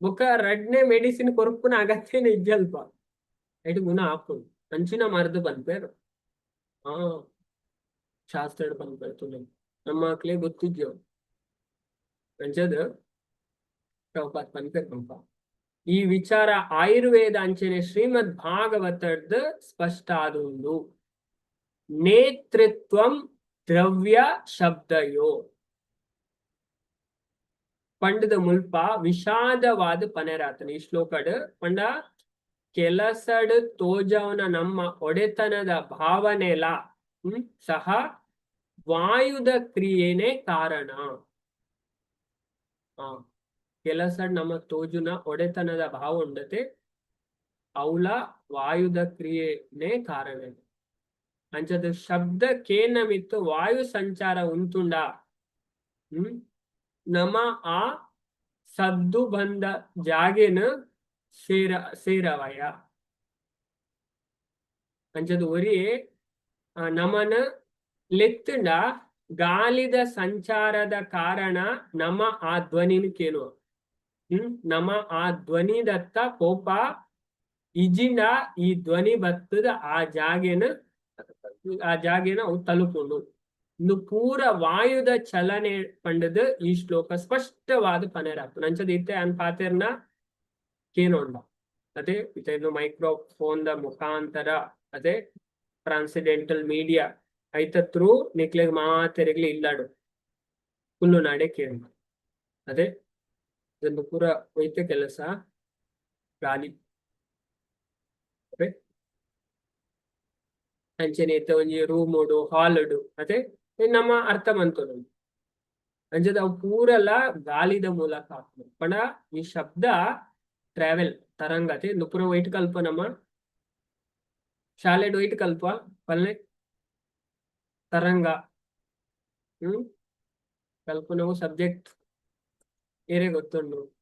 [SPEAKER 1] ಬೊಕ್ಕ ರಡ್ನೆ ಮೆಡಿಸಿನ್ ಕೊರ್ಪುನ ಅಗತ್ಯನೇ ಇಜ್ಜಲ್ಪ ಐಟು ಗುಣ ಆಪುಂಡು ಅಂಚಿನ ಮರ್ದು ಪನ್ಪೇರು ಶಾಸ್ತ್ರ ಪನ್ಪೇರು ತುಲೆ ನಮ್ಮ ಮಕ್ಳೇ ಗೊತ್ತಿದ್ಯೋ ಅಂಚದ ಪ್ರಭುಪಾತ್ ಪನ್ಪೇರು ಪಂಪ ಈ ವಿಚಾರ ಆಯುರ್ವೇದ ಅಂಚನೆ ಶ್ರೀಮದ್ ಭಾಗವತದ ಸ್ಪಷ್ಟ ಆದುಂಡು ನೇತೃತ್ವಂ ದ್ರವ್ಯ ಶಬ್ದಯೋ ಪಂಡದ ಮುಲ್ಪ ವಿಷಾದವಾದ ಪನೆರಾತನ ಈ ಶ್ಲೋಕಡ್ ಪಂಡ ಕೆಲಸಡ್ ತೋಜವನ ನಮ್ಮ ಒಡೆತನದ ಭಾವನೆಲ ಸಹ ವಾಯುದ ಕ್ರಿಯೆನೇ ಕಾರಣ ಕೆಲಸಡ್ ನಮ್ಮ ತೋಜುನ ಒಡೆತನದ ಭಾವ ಉಂಡತೆ ಅವಳ ವಾಯುದ ಕ್ರಿಯೆನೇ ಕಾರಣ ಅಂಚದ ಶಬ್ದ ಕೇನಮಿತ್ತು ವಾಯು ಸಂಚಾರ ಉಂತುಂಡ ನಮ ಆ ಸದ್ದು ಬಂದ ಜಾಗೇನ ಸೇರವಯ ಅಂಚದ ಒರಿ ನಮನ ಲೆತ್ತಂಡ ಗಾಲಿದ ಸಂಚಾರದ ಕಾರಣ ನಮ ಆ ಧ್ವನಿನ ಕೇಳುವ ನಮ ಆ ಧ್ವನಿದತ್ತ ಕೋಪ ಇಜಿಂದ ಈ ಧ್ವನಿ ಬತ್ತದ ಆ ಜಾಗೇನ ಅವು ತಲುಪುಂಡು ಇಂದು ಪೂರ ವಾಯುದ ಚಲನೆ ಪಂಡದ ಈ ಶ್ಲೋಕ ಸ್ಪಷ್ಟವಾದ ಪನೆರಾತು ನಂಚದ ಇತ್ತೆ ಅನ್ ಪಾತೆರ್ನ ಕೇನೋಂಡ ಅದೇ ಇನ್ನು ಮೈಕ್ರೋಫೋನ್ ದ ಮುಖಾಂತರ ಅದೇ ಟ್ರಾನ್ಸಿಡೆಂಟಲ್ ಮೀಡಿಯಾ ಐತ ಥ್ರೂ ನಿಕ್ಲೆಗ್ ಮಾತೆರೆಗ್ಲಿ ಇಲ್ಲಾಡು ಫುಲ್ಲು ನಾಡೆ ಕೇಳ ಅದೇ ಇದೊಂದು ಪೂರ ವೈದ್ಯ ಕೆಲಸ ಗಾಲಿ ಅಂಚನೆ ಇತ್ತ ಒಂಜಿ ರೂಮೋಡು ಹಾಲಡು ಅದೇ ನಮ್ಮ ಅರ್ಥ ಮಂತೋಡು ಅಂಚದ ಅವು ಪೂರಲ್ಲ ಗಾಲಿದ ಮೂಲಕ ಹಾಕ್ಬೋದು ಪಂಡ ಈ ಶಬ್ದ ಟ್ರಾವೆಲ್ ತರಂಗತೆ ಪೂರ ವೈಟ್ ಕಲ್ಪ ನಮ್ಮ ಶಾಲೆಡ್ ವೈಟ್ ಕಲ್ಪ ಪಲ್ಲೆ ತರಂಗ ಕಲ್ಪ ನಾವು ಸಬ್ಜೆಕ್ಟ್ ಏರೇ ಗೊತ್ತುಂಡು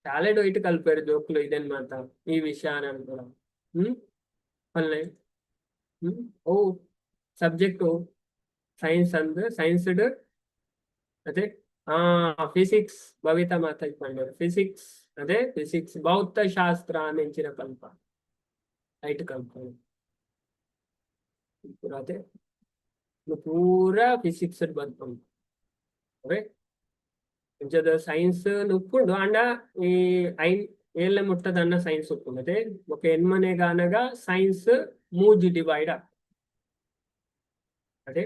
[SPEAKER 1] ಶಾಲೆಡ್ ವೈಟ್ ಕಲ್ಪೇರು ಜೋಕ್ಲು ಇದನ್ ಮಾತ ಈ ವಿಷಯ ಅನ್ಕೊಳ ಪಲ್ಲೆ ಓ ಸಬ್ಜೆಕ್ಟು ಸೈನ್ಸ್ ಅಂದ್ರೆ ಸೈನ್ಸ್ಡ್ ಅದೇ ಫಿಸಿಕ್ಸ್ ಭವಿತಾ ಮಾತಾಡ್ಕೊಂಡ್ರೆ ಫಿಸಿಕ್ಸ್ ಅದೇ ಫಿಸಿಕ್ಸ್ ಭೌತಶಾಸ್ತ್ರ ನೆಂಚಿನ ಕಲ್ಪ ಐಟ್ ಕಲ್ಪ ಅದೇ ಪೂರ ಫಿಸಿಕ್ಸ್ ಬರ್ಕೊಂಡು ಅವೇ ಇಂಚದ ಸೈನ್ಸ್ ಉಪ್ಪುಂಡು ಅಂಡ ಈ ಏಳ್ನೆ ಮುಟ್ಟದನ್ನ ಸೈನ್ಸ್ ಉಪ್ಪುಂಡು ಅದೇ ఒక ఎన్మనే గానగా సైన్స్ మూజి డివైడ్ ಅದೇ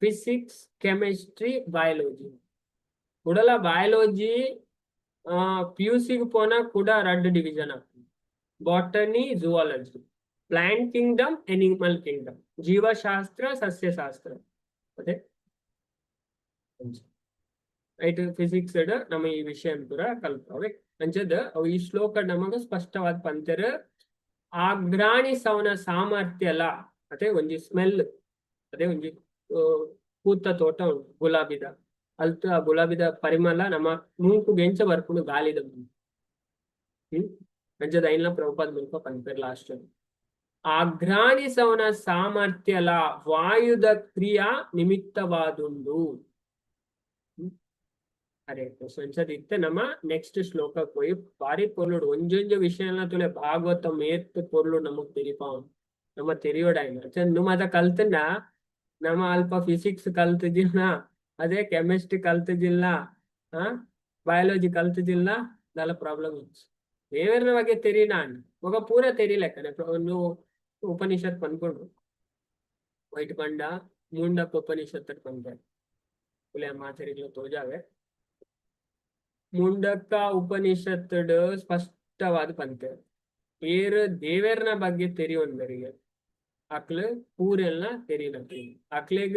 [SPEAKER 1] ಫಿಸಿಕ್ಸ್, ಕೆಮಿಸ್ಟ್ರಿ, ಬಯಾಲಜಿ ಕೂಡಲ ಬಯಾಲಜಿ PUC ಪೋನ ಕೂಡ 2 ಡಿವಿಷನ್ ಆಗ್ತದೆ. Botany, zoology, plant kingdom, animal kingdom, ಜೀವಶಾಸ್ತ್ರ, ಸಸ್ಯಶಾಸ್ತ್ರ. ಅದೇ ರೈಟ್. ಫಿಸಿಕ್ಸ್ ನಮ್ಮ ಈ ವಿಷಯ ಪೂರ ಕಲ್ಪವೆ ಅಂಚದ ಅವು ಈ ಶ್ಲೋಕ ನಮಗ ಸ್ಪಷ್ಟವಾದ ಪಂತರ ಆಗ್ರಾಣಿ ಸವನ ಸಾಮರ್ಥ್ಯಲ ಅದೇ ಒಂಜಿ ಸ್ಮೆಲ್ ಅದೇ ಒಂಜಿ ಕೂತ ತೋಟ ಉಂಟು ಗುಲಾಬಿದ ಅಲ್ತ ಆ ಗುಲಾಬಿದ ಪರಿಮಳ ನಮ್ಮ ಮೂಕು ಗೆಂಚ ಬರ್ಕೊಂಡು ಗಾಳಿದ ಅಂಚದ ಐನ್ಲ ಪ್ರಭುಪಾದ ಮುಲ್ಪ ಪಂಪರ್ ಲಾಸ್ಟ್ ಆಗ್ರಾಣಿ ಸವನ ಸಾಮರ್ಥ್ಯಲ ವಾಯುದ ಕ್ರಿಯಾ ನಿಮಿತ್ತವಾದುಂಡು. ಅರೆ ಸಂಚದಿತ್ತೆ ನಮ್ಮ ನೆಕ್ಸ್ಟ್ ಶ್ಲೋಕ ಹೋಗಿ ಬಾರಿ ಪೊರ್ಲುಡು ಒಂಜೊಂಜು ವಿಷಯನ ತುಲೆ ಭಾಗವತ ಮೇತ್ ಪೊರ್ಲು ನಮಗ್ ತೆರಿಪಾವ್ ನಮ್ಮ ತೆರಿಯೋಡಾಯ್ನ నువ్వు ಅದ ಕಲ್ತನ ನಮ್ಮ ಅಲ್ಪ ಫಿಸಿಕ್ಸ್ ಕಲ್ತಿದ್ದಿಲ್ಲ, ಅದೇ ಕೆಮಿಸ್ಟ್ರಿ ಕಲ್ತಿದ್ದಿಲ್ಲ, ಬಯಾಲಜಿ ಕಲ್ತಿದ್ದಿಲ್ಲ, దాల ప్రాబ్లం దేవరిన ಬಗ್ಗೆ ತೆರಿನಾ ఒక ಪೂರ ತೆರಿಲೆಕ್ಕನೆ నువ్వు ಉಪನಿಷತ್ ಪನ್ಕೊಂಡು ವೈಟ್ ಪಂಡ ಮುಂಡಪ್ಪ ಉಪನಿಷತ್ ಪಂಡ ಪುಲೆ ಮಾತರಿಗಳು ತೋಜಾವೆ. ಮುಂಡಕ್ಕ ಉಪನಿಷತ್ ಸ್ಪಷ್ಟವಾದ ಪಂತೆ ಏರು ದೇವರನ ಬಗ್ಗೆ ತೆರಿಯೊಂದರಿಗೆ ಅಕ್ಲ ಪೂರೆಲ್ಲ ತೆರಿಲತ್ತಿ ಅಕ್ಲೆಗ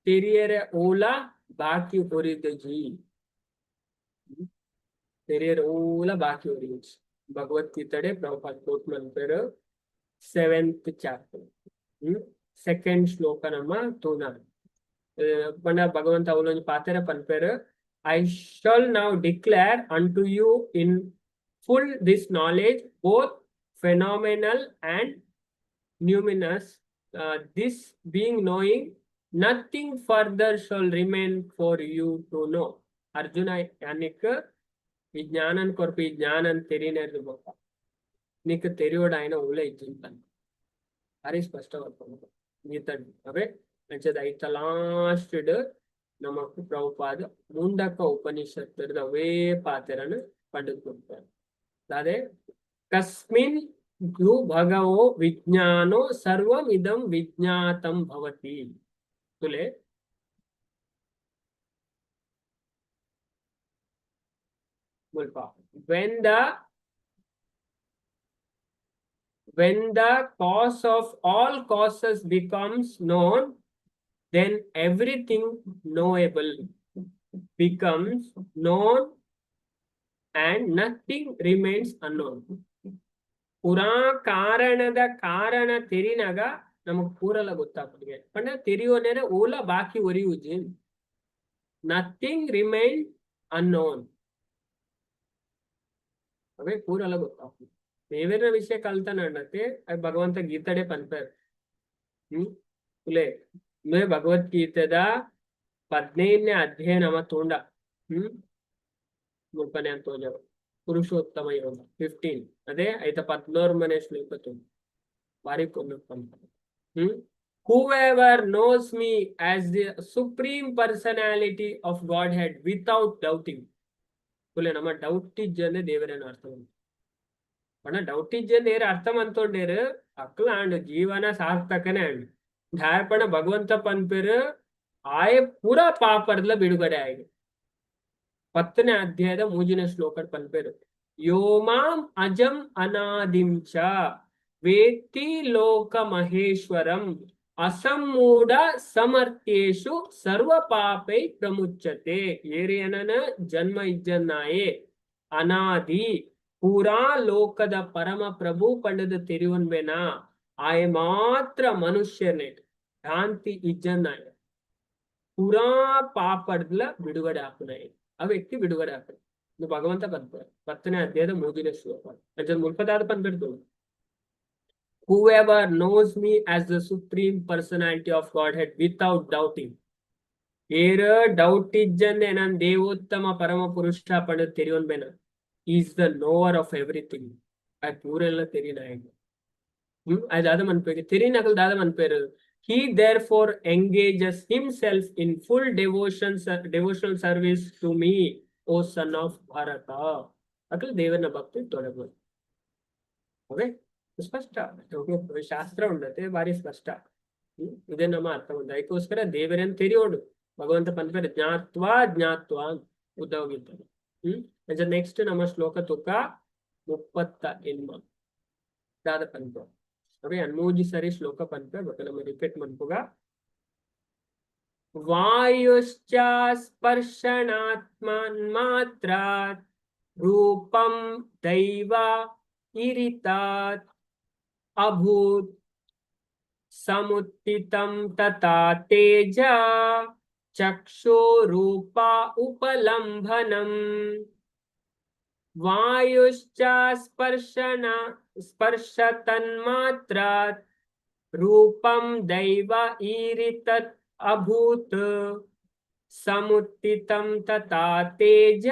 [SPEAKER 1] ತೆರಿಯರೆ ಓಲ ಬಾಕಿ ಹೊರಿದ ಜೀ ತೆರಿಯರೆ ಓಲ ಬಾಕಿ ಹೊರಿದ ಭಗವದ್ಗೀತಡೆ ಪ್ರಭುಪಾದ ಕೋಟ್ ಮಂತರ 7th ಚಾಪ್ಟರ್ 2nd ಶ್ಲೋಕ ನಮ್ಮ ತೂನ ಪಂಡ ಭಗವಂತ ಅವಲೊಂದು ಪಾತ್ರ ಪನ್ಪೇರ I shall now declare unto you in full this knowledge, both phenomenal and numinous, this being knowing, nothing further shall remain for you to know. Arjuna yanik ವಿಜ್ಞಾನನ್ ಕೊರ್ಪಿ ಜ್ಞಾನನ್ ತೆರಿನೇರ್ದು ಬಪ್ಪ ನಿಕ್ ತೆರಿಯೋಡ ಆಯ್ನ ಉಳ್ಳೆ ಇಜ್ಜಿಂತಾನೆ ಭಾರಿ ಸ್ಪಷ್ಟವಾದ ಗೀತಡ್ ಅವೇ ಅಂಚದ ಐತ ಲಾಸ್ಟ್ ನಮಕ್ ಪ್ರಭುಪಾದ ಮುಂಡಕ ಉಪನಿಷತ್ ಅವೇ ಪಾತೆರನ್ನು ಪಡೆದುಕೊಡ್ತಾರೆ. ಅದೇ ಕಸ್ಮಿನ್ ಯು ಭಗವೋ ವಿಜ್ಞಾನೋ ಸರ್ವಂ ಇದಂ ವಿಜ್ಞಾತಂ ಭವತಿ ತುಲೆ when the cause of all causes becomes known, then everything knowable becomes known and nothing remains unknown. ಪುರಾ ಕಾರಣದ ಕಾರಣ ತೆರಿನಾಗ ನಮಗ್ ಪೂರಲ ಗೊತ್ತಾಗ್ತದೆ ಪಂಡ ತೆರಿಯೋನೇನೆ ಓಲ ಬಾಕಿ ಒರಿಯುಜಿ ನಥಿಂಗ್ ರಿಮೈನ್ ಅನ್ನೋನ್ ಅವೇ ಪೂರಲ ಗೊತ್ತಾಗ್ತದೆ. ದೇವರ ವಿಷಯ ಕಲ್ತಾನಂಡತೆ ಭಗವಂತ ಗೀತಡೆ ಪನ್ಪರ್ ಇಲ್ಲೇ ಭಗವದ್ಗೀತೆದ 15ನೇ ಅಧ್ಯಾಯ ನಮ್ಮ ತೋಂಡ ಮುಲ್ಪನೆ ಅಂತ ತೋಜವ ಪುರುಷೋತ್ತಮ ಯೋಗ 15 ಅದೇ ಐತ 14ನೇ ಶ್ಲೋಕ ತೋಂಡ ಬಾರಿ ಕೊಂಡು whoever knows me as the supreme personality of Godhead without doubting Phule ನಮ್ಮ ಡೌಟ್ ಇಜ್ಜಂದೆ ದೇವರೇನು ಅರ್ಥ ಪಣ ಡೌಟ್ ಇಜ್ಜಂದೆ ಅರ್ಥ ಅಂತೊಂಡೇರು ಅಕ್ಲ ಅಂಡ್ ಜೀವನ ಸಾರ್ಥಕನೇ ಅಂಡ್ ಧಾರಪಣ ಭಗವಂತ ಪನ್ಪೇರು ಆಯ ಪೂರಾ ಪಾಪರ್ಲ ಬಿಡುಗಡೆ ಆಗಿ 10ನೇ ಅಧ್ಯಾಯದ 3ನೇ ಶ್ಲೋಕ ಪನ್ಪೇರು ಯೋಮಾಂ ಅಜಂ ಅನಾದಿಂಚ ವೇತ್ತಿ ಲೋಕ ಮಹೇಶ್ವರಂ ಅಸಮ್ಮೂಢ ಸಮರ್ಥ್ಯೇಶು ಸರ್ವ ಪಾಪೈ ಪ್ರಮುಚ್ಯತೆ. ಏರಿಯನನ ಜನ್ಮ ಇಜ್ಜನ್ನಾಯೇ ಅನಾದಿ ಪೂರಾ ಲೋಕದ ಪರಮ ಪ್ರಭು ಪಂಡದ ತೆರಿವನ್ಬೇನ ಆಯ ಮಾತ್ರ ಮನುಷ್ಯನೇ ಭ್ರಾಂತಿ ಇಜ್ಜನ್ನಾಯ ಪೂರಾ ಪಾಪಡ್ಲ ಬಿಡುಗಡೆ ಹಾಕುನಾಯ ಆ ವ್ಯಕ್ತಿ ಬಿಡುಗಡೆ ಹಾಕ ಭಗವಂತ ಪನ್ಪೇರು 10ನೇ ಅಧ್ಯಾಯದ 3ನೇ ಶ್ಲೋಕ ಅಂಚದ ಮುಲ್ಪದಾದ ಪನ್ಪೇರ್ದು whoever knows me as the supreme personality of Godhead without doubting. ಏರ ಡೌಟ್ ಇಜ್ಜಂದೆ ನಾನು ದೇವೋತ್ತಮ ಪರಮ ಪುರುಷ ಪಂಡ ತೆರಿಯೋನ್ಬೇನ is the knower of everything ಆ ಪೂರೆಲ್ಲ ತೆರಿನಾಯಕ ಅದಾದ ಮನ್ಪೇರು ತೆರಿನಕಲ್ ದಾದ ಮನ್ಪೇರು he therefore engages himself in full devotional service to me, O son of Bharata. Akal ದೇವನ ಭಕ್ತಿ ತೊಡಗೋದು ಅವೇ ಸ್ಪಷ್ಟ ಶಾಸ್ತ್ರ ಉಂಡತೆ ಬಾರಿ ಸ್ಪಷ್ಟ ಇದೇ ನಮ್ಮ ಅರ್ಥ ಒಂದು. ಅದಕ್ಕೋಸ್ಕರ ದೇವರನ್ನು ತಿಳಿಯೋಡು. ಭಗವಂತ ಪಂಪೇರು ಜ್ಞಾತ್ವಾ ಉದ್ದೋಗಿರ್ತಾರೆ. ನೆಕ್ಸ್ಟ್ ನಮ್ಮ ಶ್ಲೋಕ ತುಕ 38 ದಾದ ಪಂಪ. ಅವೆ ಅನ್ಮೂಜಿ ಸರಿ ಶ್ಲೋಕ ಪಂಪ ನಮ್ಮ ರಿಪೀಟ್ ಮನ್ಪುಗ. ವಾಯುಶ್ಚ ಸ್ಪರ್ಶನಾತ್ಮನ್ಮಾತ್ರಾತ್ ರೂಪಂ ದೈವ ಇರಿತಾತ್ ಅಭೂತ್ ಸಮುತ್ತಿತಂ ತಥಾ ತೇಜ ಚಕ್ಷುರೂಪ ಉಪಲಂಭನಂ. ವಾಯುಶ್ಚ ಸ್ಪರ್ಶತನ್ಮಾತ್ರಾತ್ ರೂಪಂ ದೈವ ಈರಿತತ್ ಅಭೂತ್ ಸಮುತ್ತಿತಂ ತಥಾ ತೇಜ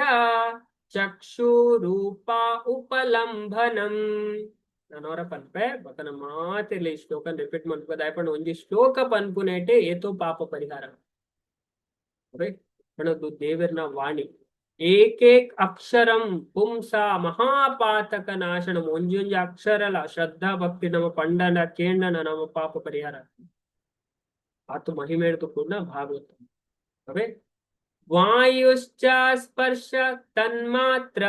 [SPEAKER 1] ಚಕ್ಷುರೂಪ ಉಪಲಂಭನಂ. ನಾನವರ ಪನ್ಪೆ ಬಕನ ಮಾತಿರ್ಲಿ ಶ್ಲೋಕ ರಿಪೀಟ್ ಮಾಡ್ಕೋ ದಾಯಪಂಡ ಒಂಜಿ ಶ್ಲೋಕ ಪನ್ಪುನೇಟೆ ಏತೋ ಪಾಪ ಪರಿಹಾರ. ಅನ್ನೋದು ದೇವರನ ವಾಣಿ. ಏಕೇಕ್ ಅಕ್ಷರಂ ಪುಂಸ ಮಹಾಪಾತಕ ನಾಶನಂ. ಒಂಜೊಂಜಿ ಅಕ್ಷರಲ ಶ್ರದ್ಧಾ ಭಕ್ತಿ ನಮ್ಮ ಪಂಡನ ಕೇಂಡನ ನಮ್ಮ ಪಾಪ ಪರಿಹಾರ ಆತು ಮಹಿಮೇಡ್ದು ಕೂಡ ಭಾಗವತ. ಅವೇ ವಾಯುಶ್ಚ ಸ್ಪರ್ಶ ತನ್ಮಾತ್ರ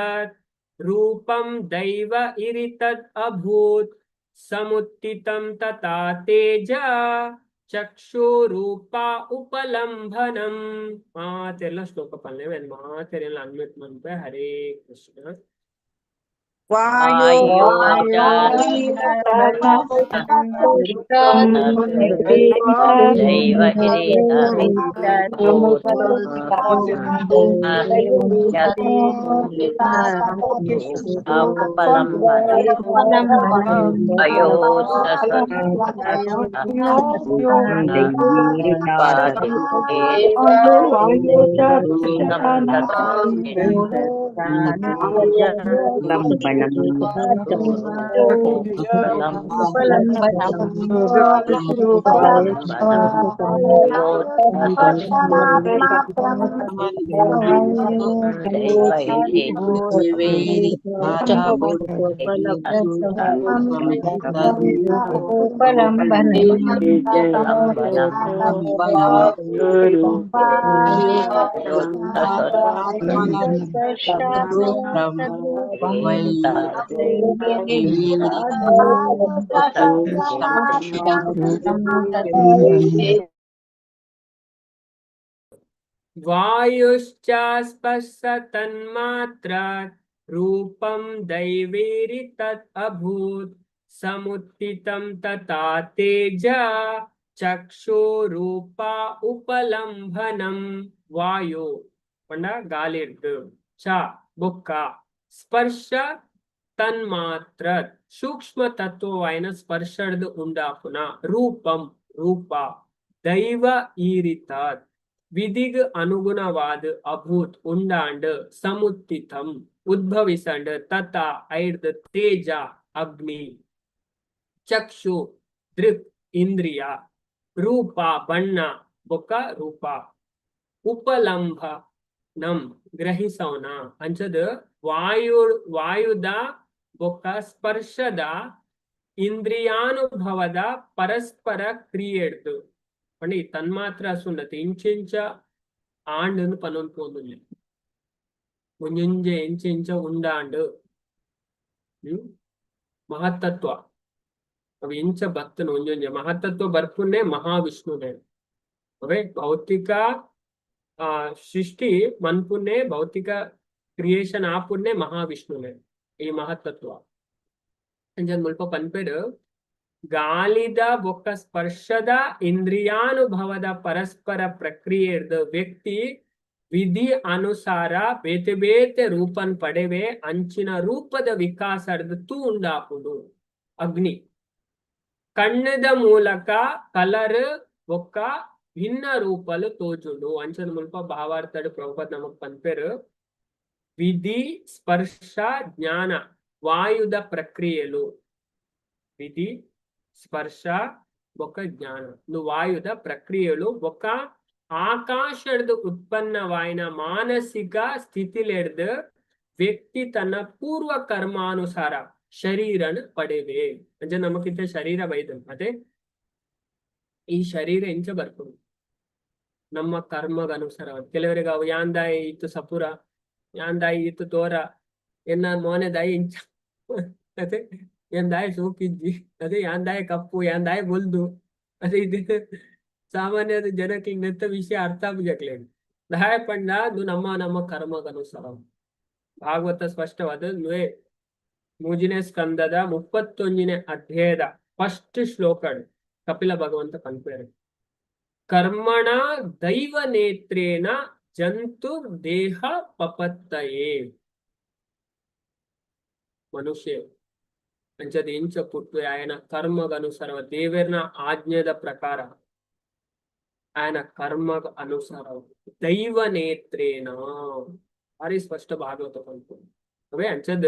[SPEAKER 1] ರೂಪಂ ದೈವ ಇರಿತದ್ ಅಭೂತ್ ಸಮುತ್ತಿತಂ ತಥಾ ತೇಜ ಚಕ್ಷುರೂಪ ಉಪಲಂಭನಂ. ಮಾತೆಲ್ಲ ಶ್ಲೋಕ ಪಲ್ಲೆ ಮಾತೆಲ್ಲ ಅನ್ಮಿಟ್ ಮನ್ಪೆ. ಹರೇ ಕೃಷ್ಣ.
[SPEAKER 2] ದೈವ
[SPEAKER 1] ವಾಯುಶ್ಚ ಸ್ಪರ್ಶ ತನ್ಮಾತ್ರಾತ್ ರೂಪಂ ದೈವೇರಿತತ್ ಅಭೂತ್ ಸಮುತ್ತಿತಂ ತಥಾ ತೇಜ ಚಕ್ಷುರೂಪ ಉಪಲಂಭನಂ. ವಾಯು ಪಂಡ ಗಾಲಿರ್ದು ಚ ಬೊಕ್ಕ ಸ್ಪರ್ಶ ತನ್ಮಾತ್ರ ಸೂಕ್ಷ್ಮ ತತ್ವವಾಯಿನ ಸ್ಪರ್ಶಡ್ದು ಉಂಡಾಪುನ ರೂಪಂ ರೂಪ ದೈವ ಈರಿತಾತ್ ವಿಧಿಗ್ ಅನುಗುಣವಾದ ಅಭೂತ್ ಉಂಡಾಂಡ್ ಸಮುತ್ತಿತಂ ಉದ್ಭವಿಸಂಡ್ ತಥಾ ಐರ್ದ್ ತೇಜ ಅಗ್ನಿ ಚಕ್ಷು ದೃಕ್ ಇಂದ್ರಿಯ ರೂಪ ಬಣ್ಣ ಬೊಕ್ಕ ರೂಪ ಉಪಲಂಭ ನಂ ಗ್ರಹಿಸೋಣ ಅಂಚದ ವಾಯುದ ಬೊಕ್ಕ ಸ್ಪರ್ಶದ ಇಂದ್ರಿಯಾನುಭವದ ಪರಸ್ಪರ ಕ್ರಿಯೆಡ್ದು ಪಂಡಿ ತನ್ಮಾತ್ರ ಸುನ್ನತಿ ಇಂಚಿಂಚ ಆಂಡ್ ಪನೊಂದು ಮುಂಜುಂಜ ಇಂಚಿಂಚ ಉಂಡಾಂಡ್ ಮಹತ್ತತ್ವ ಅವು ಇಂಚ ಭಕ್ತನ ಒಂಜೊಂಜೆ ಮಹತ್ತತ್ವ ಬರ್ಪುನ್ನೆ ಮಹಾವಿಷ್ಣುನೇ. ಅವೇ ಭೌತಿಕ ಸೃಷ್ಟಿ ಮನ್ಪುನ್ನೆ ಭೌತಿಕ ಕ್ರಿಯೇಷನ್ ಆಪುನ್ನೆ ಮಹಾವಿಷ್ಣುನೇ ಈ ಮಹತ್ತತ್ವ. ಮುಲ್ಪ ಪನ್ಪೇರು ಗಾಲಿದ ಬೊಕ್ಕ ಸ್ಪರ್ಶದ ಇಂದ್ರಿಯಾನುಭವದ ಪರಸ್ಪರ ಪ್ರಕ್ರಿಯೆರ್ದ ವ್ಯಕ್ತಿ ವಿಧಿ ಅನುಸಾರ ಬೇತೆ ಬೇತೆ ರೂಪನ್ ಪಡೆವೆ ಅಂಚಿನ ರೂಪದ ವಿಕಾಸರ್ದ ತೂ ಉಂಡಾಪುದು. ಅಗ್ನಿ ಕಣ್ಣದ ಮೂಲಕ ಕಲರ್ ಬೊಕ್ಕ ಭಿನ್ನ ರೂಪಲು ತೋಜುಂಡು ಅಂಚದ ಮುಲ್ಪ ಭಾವಾರ್ಥಡ್ ಪ್ರಭುಪದ್ ನಮಕ್ ಪನ್ಪೇರು ವಿಧಿ ಸ್ಪರ್ಶ ಜ್ಞಾನ ವಾಯುದ ಪ್ರಕ್ರಿಯೆಲು ವಿಧಿ ಸ್ಪರ್ಶ ಬೊಕ್ಕ ಜ್ಞಾನ ವಾಯುದ ಪ್ರಕ್ರಿಯೆಲು ಬೊಕ್ಕ ಆಕಾಶದ ಉತ್ಪನ್ನವಾಯಿನ ಮಾನಸಿಕ ಸ್ಥಿತಿಲೆಡ್ದು ವ್ಯಕ್ತಿ ತನ್ನ ಪೂರ್ವ ಕರ್ಮಾನುಸಾರ ಶರೀರನ ಪಡೆವೆ. ಅಂದ್ರೆ ನಮಗಿಂತ ಶರೀರ ಬೈದನ್ ಅದೇ ಈ ಶರೀರ ಇಂಚ ಬರ್ಕೊಂಡು ನಮ್ಮ ಕರ್ಮಗ ಅನುಸಾರ ಕೆಲವರಿಗೆ ಅವು ಯಾಂದಾಯಿ ಇತ್ತು ಸಪುರ ಯಾಂದಾಯಿ ಇತ್ತು ತೋರ ಎನ್ನ ಮೋನೆದಾಯಿ ಇಂಚ ಅದೇ ಎಂದಾಯ ಸೋಕಿಜ್ಜಿ ಅದೇ ಯಾಂದಾಯ ಕಪ್ಪು ಯಾಂದಾಯ ಬೊಲ್ದು ಅದೇ ಇದು ಸಾಮಾನ್ಯದ ಜನಕ್ಕೆ ನೆತ್ತ ವಿಷಯ ಅರ್ಥ ಆಗ್ಬೇಕಲೇ ದಹಾಯ ಪಂಡ ಅದು ನಮ್ಮ ಕರ್ಮಗ ಅನುಸಾರ ಭಾಗವತ ಸ್ಪಷ್ಟವಾದ ಮೂಜಿನೇ ಸ್ಕಂದದ 31ನೇ ಅಧ್ಯಾಯದ ಫಸ್ಟ್ ಶ್ಲೋಕ ಕಪಿಲ ಭಗವಂತ ಪಂಪೇರು ಕರ್ಮಣ ದೈವ ನೇತ್ರೇನ ಜಂತು ದೇಹ ಪಪತ್ತಯೇ ಮನುಷ್ಯ ಅಂಚದ ಇಂಚ ಪುಟ್ಟು ఆయన ಕರ್ಮಗ ಅನುಸಾರ ದೇವರನ ಆಜ್ಞೆದ ಪ್ರಕಾರ ఆయన ಕರ್ಮಗ ಅನುಸಾರ ದೈವ ನೇತ್ರೇನ ಭಾರಿ ಸ್ಪಷ್ಟ ಭಾಗವತ ಪಂಪು ಅವೇ ಅಂಚದ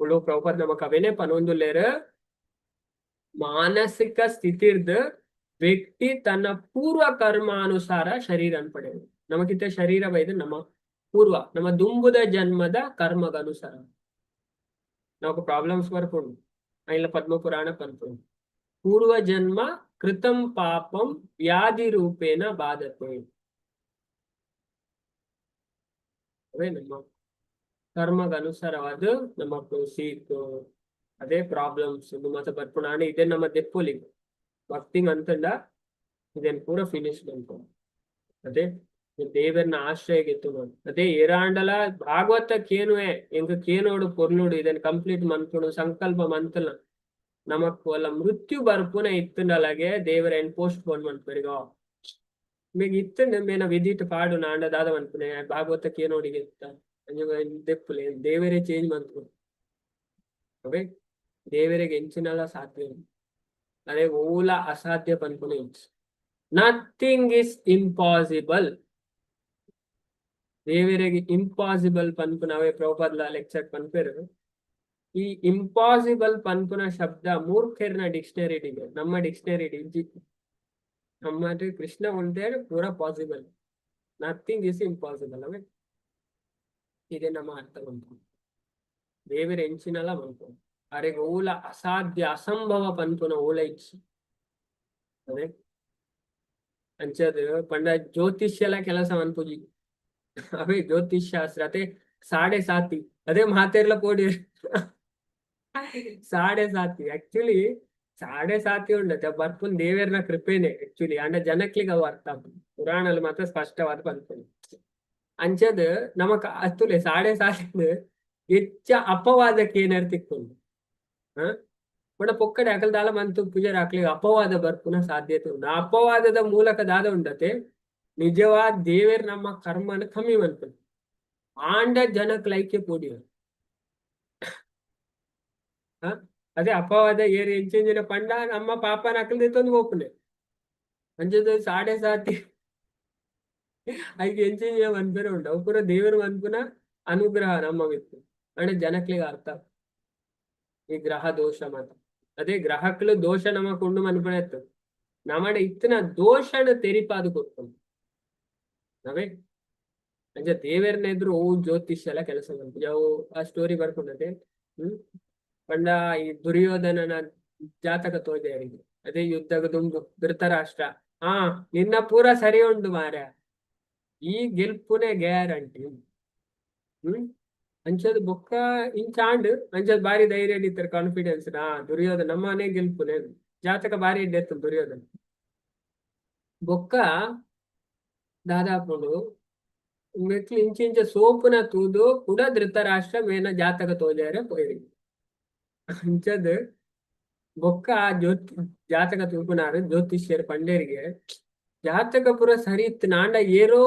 [SPEAKER 1] ಉಳು ಪ್ರಭುಪಾದ ನಮಕ್ ಅವೇನೆ ಪನೊಂದುಲ್ಲೇರ ಮಾನಸಿಕ ಸ್ಥಿತಿರ್ದ ವ್ಯಕ್ತಿ ತನ್ನ ಪೂರ್ವ ಕರ್ಮಾನುಸಾರ ಶರೀರನ್ ಪಡೆಯುವುದು ನಮಗಿಂತ ಶರೀರ ಬೈದು ನಮ್ಮ ಪೂರ್ವ ನಮ್ಮ ದುಂಬುದ ಜನ್ಮದ ಕರ್ಮಗ ಅನುಸಾರ ನಾವು ಪ್ರಾಬ್ಲಮ್ಸ್ ಬರ್ಕೊಂಡು ಇಲ್ಲ ಪದ್ಮ ಪುರಾಣ ಪಂಪುಂಡು ಪೂರ್ವ ಜನ್ಮ ಕೃತಂ ಪಾಪಂ ವ್ಯಾಧಿ ರೂಪೇಣ ಬಾಧತೆ ಅವೇ ನಮ್ಮ ಕರ್ಮಗ ಅನುಸಾರವಾದ ನಮ್ಮ ಶೀತ ಅದೇ ಪ್ರಾಬ್ಲಮ್ಸ್ ಮತ್ತೆ ಬರ್ಪುಣಾನೆ ಇದೇ ನಮ್ಮ ದೆಪ್ಪೊಲಿ ಭಕ್ತಿಂಗ್ ಅಂತಂಡ ಇದೇನ್ ಪೂರ ಫಿನಿಶ್ ಬಂತು ಅದೇ ದೇವರನ್ನ ಆಶ್ರಯಗೆತ್ತು ನೋಡಿ ಅದೇ ಏರಾಂಡಲ ಭಾಗವತಕ್ಕೇನುವೆ ಎಂಗ ಕೇನೋಡು ಪೊರ್ನುಡು ಇದನ್ನ ಕಂಪ್ಲೀಟ್ ಮಂತ್ಕೊಂಡು ಸಂಕಲ್ಪ ಮಂತಲ ನಮಕ್ ಒಲ್ಲ ಮೃತ್ಯು ಬರ್ಪುನ ಇತ್ತಂಡಲಾಗೆ ದೇವರ ಪೋಸ್ಟ್ ಪೋನ್ ಮಾಡ್ತಾರಿಗ ಈಗ ಇತ್ತಂಡ ಮೇನ ವಿಧಿಟ್ ಪಾಡು ನಾಂಡದಾದ ಅನ್ಪುನೆ ಭಾಗವತಕ್ಕೆ ಏನೋಡಿಗೆ ಇತ್ತ ದೆಪ್ಪುಲೆ ದೇವರೇ ಚೇಂಜ್ ಮಾಡ್ತು ಅವೇ ದೇವರಿಗೆ ಎಂಚಿನಲ್ಲ ಸಾಧ್ಯ ಅದೇ ಓಲ ಅಸಾಧ್ಯ ಪನ್ಪುನೆ ನಥಿಂಗ್ ಇಸ್ ಇಂಪಾಸಿಬಲ್ ದೇವರಿಗೆ ಇಂಪಾಸಿಬಲ್ ಪನ್ಪುನ ಅವೇ ಪ್ರಭುಪಾದ್ಲ ಲೆಕ್ಚರ್ ಪನ್ಪೇರು ಈ ಇಂಪಾಸಿಬಲ್ ಪನ್ಪುನ ಶಬ್ದ ಮೂರ್ಖರ್ನ ಡಿಕ್ಷನರಿಡಿಗೆ ನಮ್ಮ ಡಿಕ್ಷನರಿ ನಮ್ಮ ಕೃಷ್ಣ ಉಂಟೆ ಪೂರ ಪಾಸಿಬಲ್ ನಥಿಂಗ್ ಇಸ್ ಇಂಪಾಸಿಬಲ್ ಅವೇ ಇದೇ ನಮ್ಮ ಅರ್ಥ ಬಂತು ದೇವರ ಎಂಚಿನಲ್ಲ ಬಂತು ಅರೆಗೆ ಓಲ ಅಸಾಧ್ಯ ಅಸಂಭವ ಪನ್ಪುನ ಓಲ ಇಚ್ಚಿ ಅದೇ ಅಂಚದ ಪಂಡ ಜ್ಯೋತಿಷ್ಯಲ ಕೆಲಸ ಅನ್ಪುಜಿ ಅವೇ ಜ್ಯೋತಿಷ್ ಶಾಸ್ತ್ರ ಅದೇ 7.5 ಅದೇ ಮಾತೆರ್ಲ ಪೋಡಿ 7.5 ಆಕ್ಚುಲಿ 7.5 ಉಂಡತೆ ಬರ್ಪುನ್ ದೇವರನ ಕೃಪೆನೆ ಆಕ್ಚುಲಿ ಅಂಡ ಜನಕ್ಲಿಗೆ ಅವು ಅರ್ಥ ಪುರಾಣಲ್ಲಿ ಮಾತ್ರ ಸ್ಪಷ್ಟವಾದ ಪನ್ಪುನೆ ಅಂಚದ ನಮಕ್ ಅತ್ತುಲೆ 7.5 ಹೆಚ್ಚ ಅಪವಾದಕ್ಕೆ ಏನಾರು ತಿಕ್ಕೊಂಡು ಬಡ ಪೊಕ್ಕಡೆ ಅಕಲ್ದಾಲ ಮಂತು ಪೂಜಾರ ಹಾಕ್ಲಿಕ್ಕೆ ಅಪವಾದ ಬರ್ಪುನ ಸಾಧ್ಯತೆ ಉಂಟು ಆ ಅಪವಾದದ ಮೂಲಕ ದಾದ ಉಂಡತೆ ನಿಜವಾದ ದೇವರ ನಮ್ಮ ಕರ್ಮನ ಕಮ್ಮಿ ಬಂತು ಆಂಡ ಜನಕ್ ಲೈಕೆ ಪೋಡಿ ಅದೇ ಅಪವಾದ ಏರು ಎಂಚಿನ ಪಂಡ ನಮ್ಮ ಪಾಪನ ಹಾಕಲ್ದೈತೊಂದು ಓಪನೆ ಅಂಜದ 7.5 ಐದು ಎಂಚಿನ ಮನ್ಪೇರ ಉಂಟು ಅವು ಪೂರ ದೇವರ ಮನ್ಪುನ ಅನುಗ್ರಹ ನಮ್ಮವಿತ್ತು ಅಂದ್ರೆ ಜನಕ್ಲಿಗೆ ಅರ್ಥ ಈ ಗ್ರಹ ದೋಷ ಮಾತ ಅದೇ ಗ್ರಹಕ್ಲು ದೋಷ ನಮಕ್ ಉಂಡು ಮನ್ಪುನ ಇತ್ತು ನಮ್ಮಡೆ ಇತ್ತಿನ ದೋಷನ ತೆರಿಪಾದು ಕೊಡ್ಕೊಂಡು ನಾವೇ ಅಂಜ ದೇವರನ್ನ ಎದುರು ಓ ಜ್ಯೋತಿಷ್ಯ ಎಲ್ಲ ಕೆಲಸ ಬಂತು ಯಾವ ಆ ಸ್ಟೋರಿ ಬರ್ಕೊಂಡದೆ ಪಂಡ ಈ ದುರ್ಯೋಧನನ ಜಾತಕ ತೋಜೆ ಅವರಿಗೆ ಅದೇ ಯುದ್ಧಗ ದುಂಬು ಧೃತರಾಷ್ಟ್ರ ನಿನ್ನ ಪೂರ ಸರಿ ಉಂಡು ಮಾರ್ಯ ಈ ಗೆಲ್ಪುನೇ ಗ್ಯಾರಂಟಿ ಅಂಚದ್ ಬೊಕ್ಕ ಇಂಚಾಂಡ್ ಅಂಚದ್ ಬಾರಿ ಧೈರ್ಯ ಇಡ್ತಾರೆ ಕಾನ್ಫಿಡೆನ್ಸ್ ದುರ್ಯೋಧನ ನಮ್ಮನೆ ಗೆಲ್ಪುನೇ ಜಾತಕ ಬಾರಿ ಇಡ್ಡೆತ್ತು ದುರ್ಯೋಧನ ಬೊಕ್ಕ ದಾದಾಪುಡು ಮೆಕ್ಲು ಇಂಚಿಂಚ ಸೋಪುನ ತೂದು ಕೂಡ ಧೃತರಾಷ್ಟ್ರ ಮೇನ ಜಾತಕ ತೋಜಾರ ಪೋಯಿರಿ ಅಂಚದ್ ಬೊಕ್ಕ ಜಾತಕ ತೂಪುನಾರು ಜ್ಯೋತಿಷ್ಯರು ಪಂಡೇರಿಗೆ ಜಾತಕ ಪುರ ಸರಿ ಇತ್ತು ನಾಂಡ ಏರೋ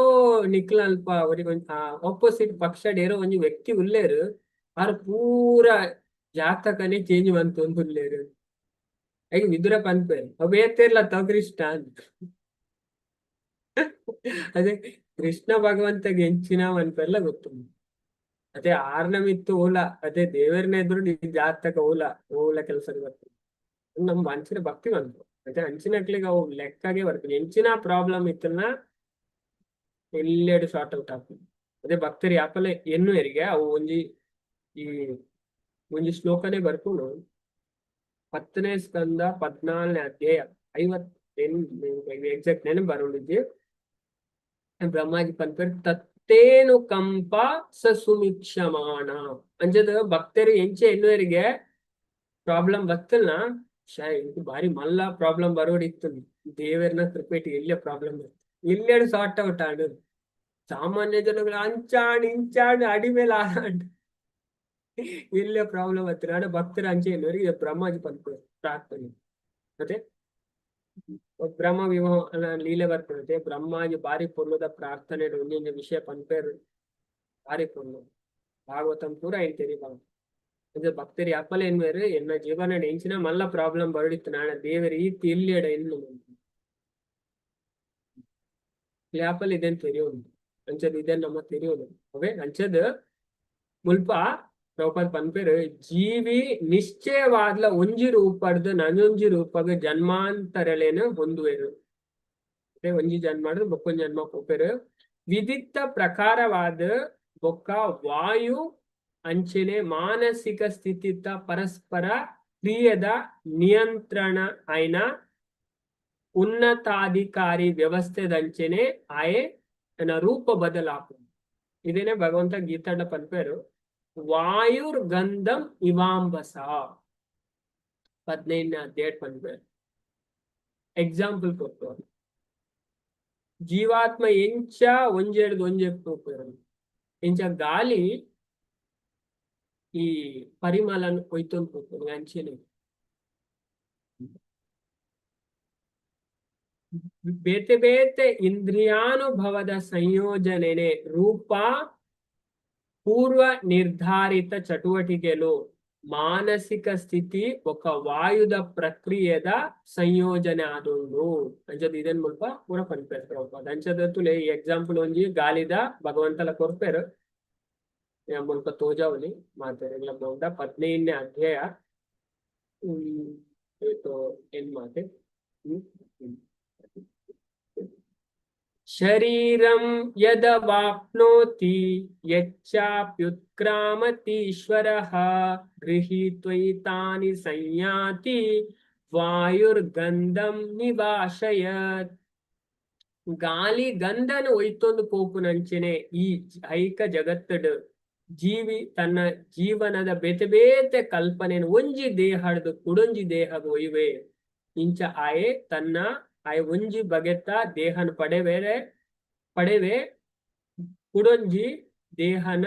[SPEAKER 1] ನಿಕ್ಲ ಅಲ್ಪ ಅವರಿಗೆ ಆಪೋಸಿಟ್ ಪಕ್ಷ ಏರೋ ಒಂಜಿ ವ್ಯಕ್ತಿ ಉಲ್ಲೇರು ಅವ್ರ ಪೂರ ಜಾತಕನೇ ಚೇಂಜ್ ಬಂತು ಅಂತ ಉಲ್ಲೇರು ಐ ವಿದುರ ಪನ್ಪೇರು ಅವೇತಿರ್ಲ ಕೃಷ್ಣ ಅಂತ ಅದೇ ಕೃಷ್ಣ ಭಗವಂತಗೆ ಹೆಂಚಿನ ಅನ್ಪೆಲ್ಲ ಗೊತ್ತು ಅದೇ ಆರ್ನಮಿತ್ತು ಓಲ ಅದೇ ದೇವರನ್ನ ಎದುರು ಜಾತಕ ಓಲ ಕೆಲಸ ಬರ್ತದೆ ನಮ್ ಹಂಚಿನ ಭಕ್ತಿ ಬಂತು ಅದೇ ಹಂಚಿನಕ್ಲಿಗೆ ಅವು ಲೆಕ್ಕಾಗೆ ಬರ್ತದೆ ಹೆಂಚಿನ ಪ್ರಾಬ್ಲಮ್ ಇತ್ತನ್ನ ಎಲ್ಲೆಡು ಶಾರ್ಟ್ ಔಟ್ ಆಗ್ತದೆ ಅದೇ ಭಕ್ತರು ಯಾಪಲೆ ಎನ್ನು ಎರಿಗೆ ಅವು ಒಂಜಿ ಶ್ಲೋಕನೇ ಬರ್ಕೊಂಡು 10ನೇ ಸ್ಕಂದ 14ನೇ ಅಧ್ಯಾಯ ಎಕ್ಸಾಕ್ಟ್ ನೆನಪು ಬರೋದಿದ್ದೆ ಬ್ರಹ್ಮಾಜಿ ಪನ್ಪೇರು ತತ್ತೇನು ಕಂಪ ಸ ಸುಮಿಕ್ಷಮಾಣ ಅಂಚದ ಭಕ್ತರು ಎಂಚೆ ಎನ್ನುವರಿಗೆ ಪ್ರಾಬ್ಲಮ್ ಬತ್ತಲ್ನ ಇದು ಬಾರಿ ಮಲ್ಲ ಪ್ರಾಬ್ಲಮ್ ಬರೋಡಿತ್ತು ದೇವರನ ಕೃಪೇಟಿ ಎಲ್ಲೇ ಪ್ರಾಬ್ಲಮ್ ಇಲ್ಲೇಡು ಸಾರ್ಟ್ ಔಟ್ ಆಡು ಸಾಮಾನ್ಯ ಜನಗಳು ಅಂಚಾಡು ಇಂಚಾಡು ಅಡಿ ಮೇಲೆ ಆಡಾಡು ಇಲ್ಲೇ ಪ್ರಾಬ್ಲಮ್ ಹತ್ತಿರ ಆಡ ಭಕ್ತರ ಅಂಚೆ ಎನ್ನುವರಿಗೆ ಬ್ರಹ್ಮಾಜಿ ಪನ್ಪೇರು ಪ್ರಾರ್ಥನೆ ಮತ್ತೆ ಬ್ರಹ್ಮ ವಿವಾಹ ಲೀಲೆ ಬರ್ತದೆ ಬ್ರಹ್ಮಾಜಿ ಬಾರಿ ಪೊರ್ಲದ ಪ್ರಾರ್ಥನೆ ಒಂದೊಂದು ವಿಷಯ ಪನ್ಪೇರು ಬಾರಿ ಪೊರ್ಲು ಭಾಗವತಂ ಪೂರ ಹೇಳ್ತೇರಿ ಇದು ಭಕ್ತರಿ ಅಪ್ಪಲೆ ಎನ್ವೇರು ಎನ್ನ ಜೀವನ ನೆಂಚಿನ ಮಲ್ಲ ಪ್ರಾಬ್ಲಮ್ ಬರಡಿತ್ತು ನಾಳೆ ದೇವರ ಈತಿ ಇಲ್ಲಿಯಡ ಇನ್ನು ಯಾಪಲ್ ಇದೆನ್ ತೆರೆಯೋದು ಅಂಚದ್ ಇದೆನ್ ನಮ್ಮ ತೆರೆಯೋದು ಅವೇ ಅಂಚದ್ ಮುಲ್ಪ ಪ್ರಭುಪಾದ ಪನ್ಪೇರು ಜೀವಿ ನಿಶ್ಚಯವಾದ್ಲ ಒಂಜಿ ರೂಪಡ್ದು ನನೊಂಜಿ ರೂಪಗ ಜನ್ಮಾಂತರಲೇನು ಹೊಂದುವೆರು ಒಂಜಿ ಜನ್ಮ ಬೊಕ್ಕೊಂಜಿ ಜನ್ಮ ಪೋಪೇರು ವಿದಿತ್ತ ಪ್ರಕಾರವಾದ ಬೊಕ್ಕ ವಾಯು ಅಂಚೆನೆ ಮಾನಸಿಕ ಸ್ಥಿತಿತ ಪರಸ್ಪರ ಕ್ರಿಯದ ನಿಯಂತ್ರಣ ಆಯ್ನ ಉನ್ನತಾಧಿಕಾರಿ ವ್ಯವಸ್ಥೆದಂಚೆನೆ ಆಯೆ ರೂಪ ಬದಲಾಪು ಇದೇನೆ ಭಗವಂತ ಗೀತಾಡ ಪನ್ಪೇರು ವಾಯುರ್ ಗಂಧಂ ಇವಾಂಬಸ 15ನೇ ಅಧ್ಯಾಯ ಪನ್ಪೇರು ಎಕ್ಸಾಂಪಲ್ ಕೊಟ್ಟು ಜೀವಾತ್ಮ ಎಂಚ ಒಂಜೆಡ್ದು ಒಂಜೆಪ್ಪು ಎಂಚ ಗಾಲಿ ಈ ಪರಿಮಳನ ಒಯ್ತೊಂದು ಹೋಗ್ತದೆ ಅಂಚೆನೆ ಬೇತೆ ಬೇತೆ ಇಂದ್ರಿಯಾನುಭವದ ಸಂಯೋಜನೆನೆ ರೂಪ ಪೂರ್ವ ನಿರ್ಧಾರಿತ ಚಟುವಟಿಕೆಲು ಮಾನಸಿಕ ಸ್ಥಿತಿ ఒక ವಾಯುದ ಪ್ರಕ್ರಿಯೆದ ಸಂಯೋಜನೆ ಆದೊಂದು ಅಂಚದ ಇದನ್ ಮುಲ್ಪ ಪೂರ ಪನ್ಪೇರು ಅಂಚದತ್ತುಲೆ ಈ ಎಕ್ಸಾಂಪಲ್ ಒಂಜಿ ಗಾಲಿದ ಭಗವಂತಲ ಕೊರ್ಪೇರು ಮುಲ್ಪ ತೋಜಾವಲಿ ಮಾತಾಡಿ 15ನೇ ಅಧ್ಯಾಯ ಏನ್ ಮಾತೆ ಶರೀರಂ ಯದವಾಪ್ನೋತಿ ಯಚ್ಚಾಪ್ಯುತ್ಕ್ರಾಮತೀಶ್ವರಃ ಗೃಹೀತ್ವೈತಾನಿ ಸಂಯಾತಿ ವಾಯುರ್ಗಂಧಂ ನಿವಾಶಯತ್ ಗಾಲಿ ಗಂಧನ ಒಯ್ತೊಂದು ಪೋಪುನಂಚೆನೆ ಈ ಐಕ ಜಗತ್ತಡು ಜೀವಿ ತನ್ನ ಜೀವನದ ಬೇತೆ ಬೇತೆ ಕಲ್ಪನೆಯನ್ನು ಒಂಜಿ ದೇಹದ ಕುಡೊಂಜಿ ದೇಹದ ಒಯ್ವೆ ಇಂಚ ಆಯೆ ತನ್ನ ಆಯೆ ಒಂಜಿ ಬಗೆತ ದೇಹನ ಪಡೆವೆ ಕುಡೊಂಜಿ ದೇಹನ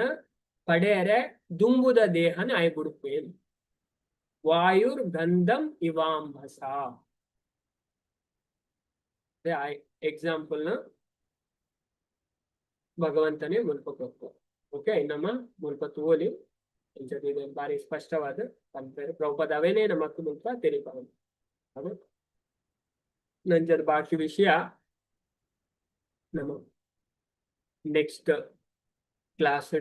[SPEAKER 1] ಪಡೆಯರೆ ದುಂಬುದ ದೇಹನ ಆಯೆ ಬುಡುಪೇನು ವಾಯುರ್ ಗಂಧಂ ಇವಾಂಬಸ ಎಕ್ಸಾಂಪಲ್ ನ ಭಗವಂತನೇ ಮುಲ್ಪ ಕೊಟ್ಟು ಓಕೆ ನಮ್ಮ ಮುಲ್ಪ ತೋಲಿ ಬಾರಿ ಸ್ಪಷ್ಟವಾದ ಪನ್ಪೇರು ಪ್ರಭುಪಾದ ಅವೇನೇ ನಮಕ್ ಮುಲ್ಪ ತಿಳಿಪಾವು ಅದು ನಂಜದ ಬಾಕಿ ವಿಷಯ ನಮ್ಮ ನೆಕ್ಸ್ಟ್ ಕ್ಲಾಸ್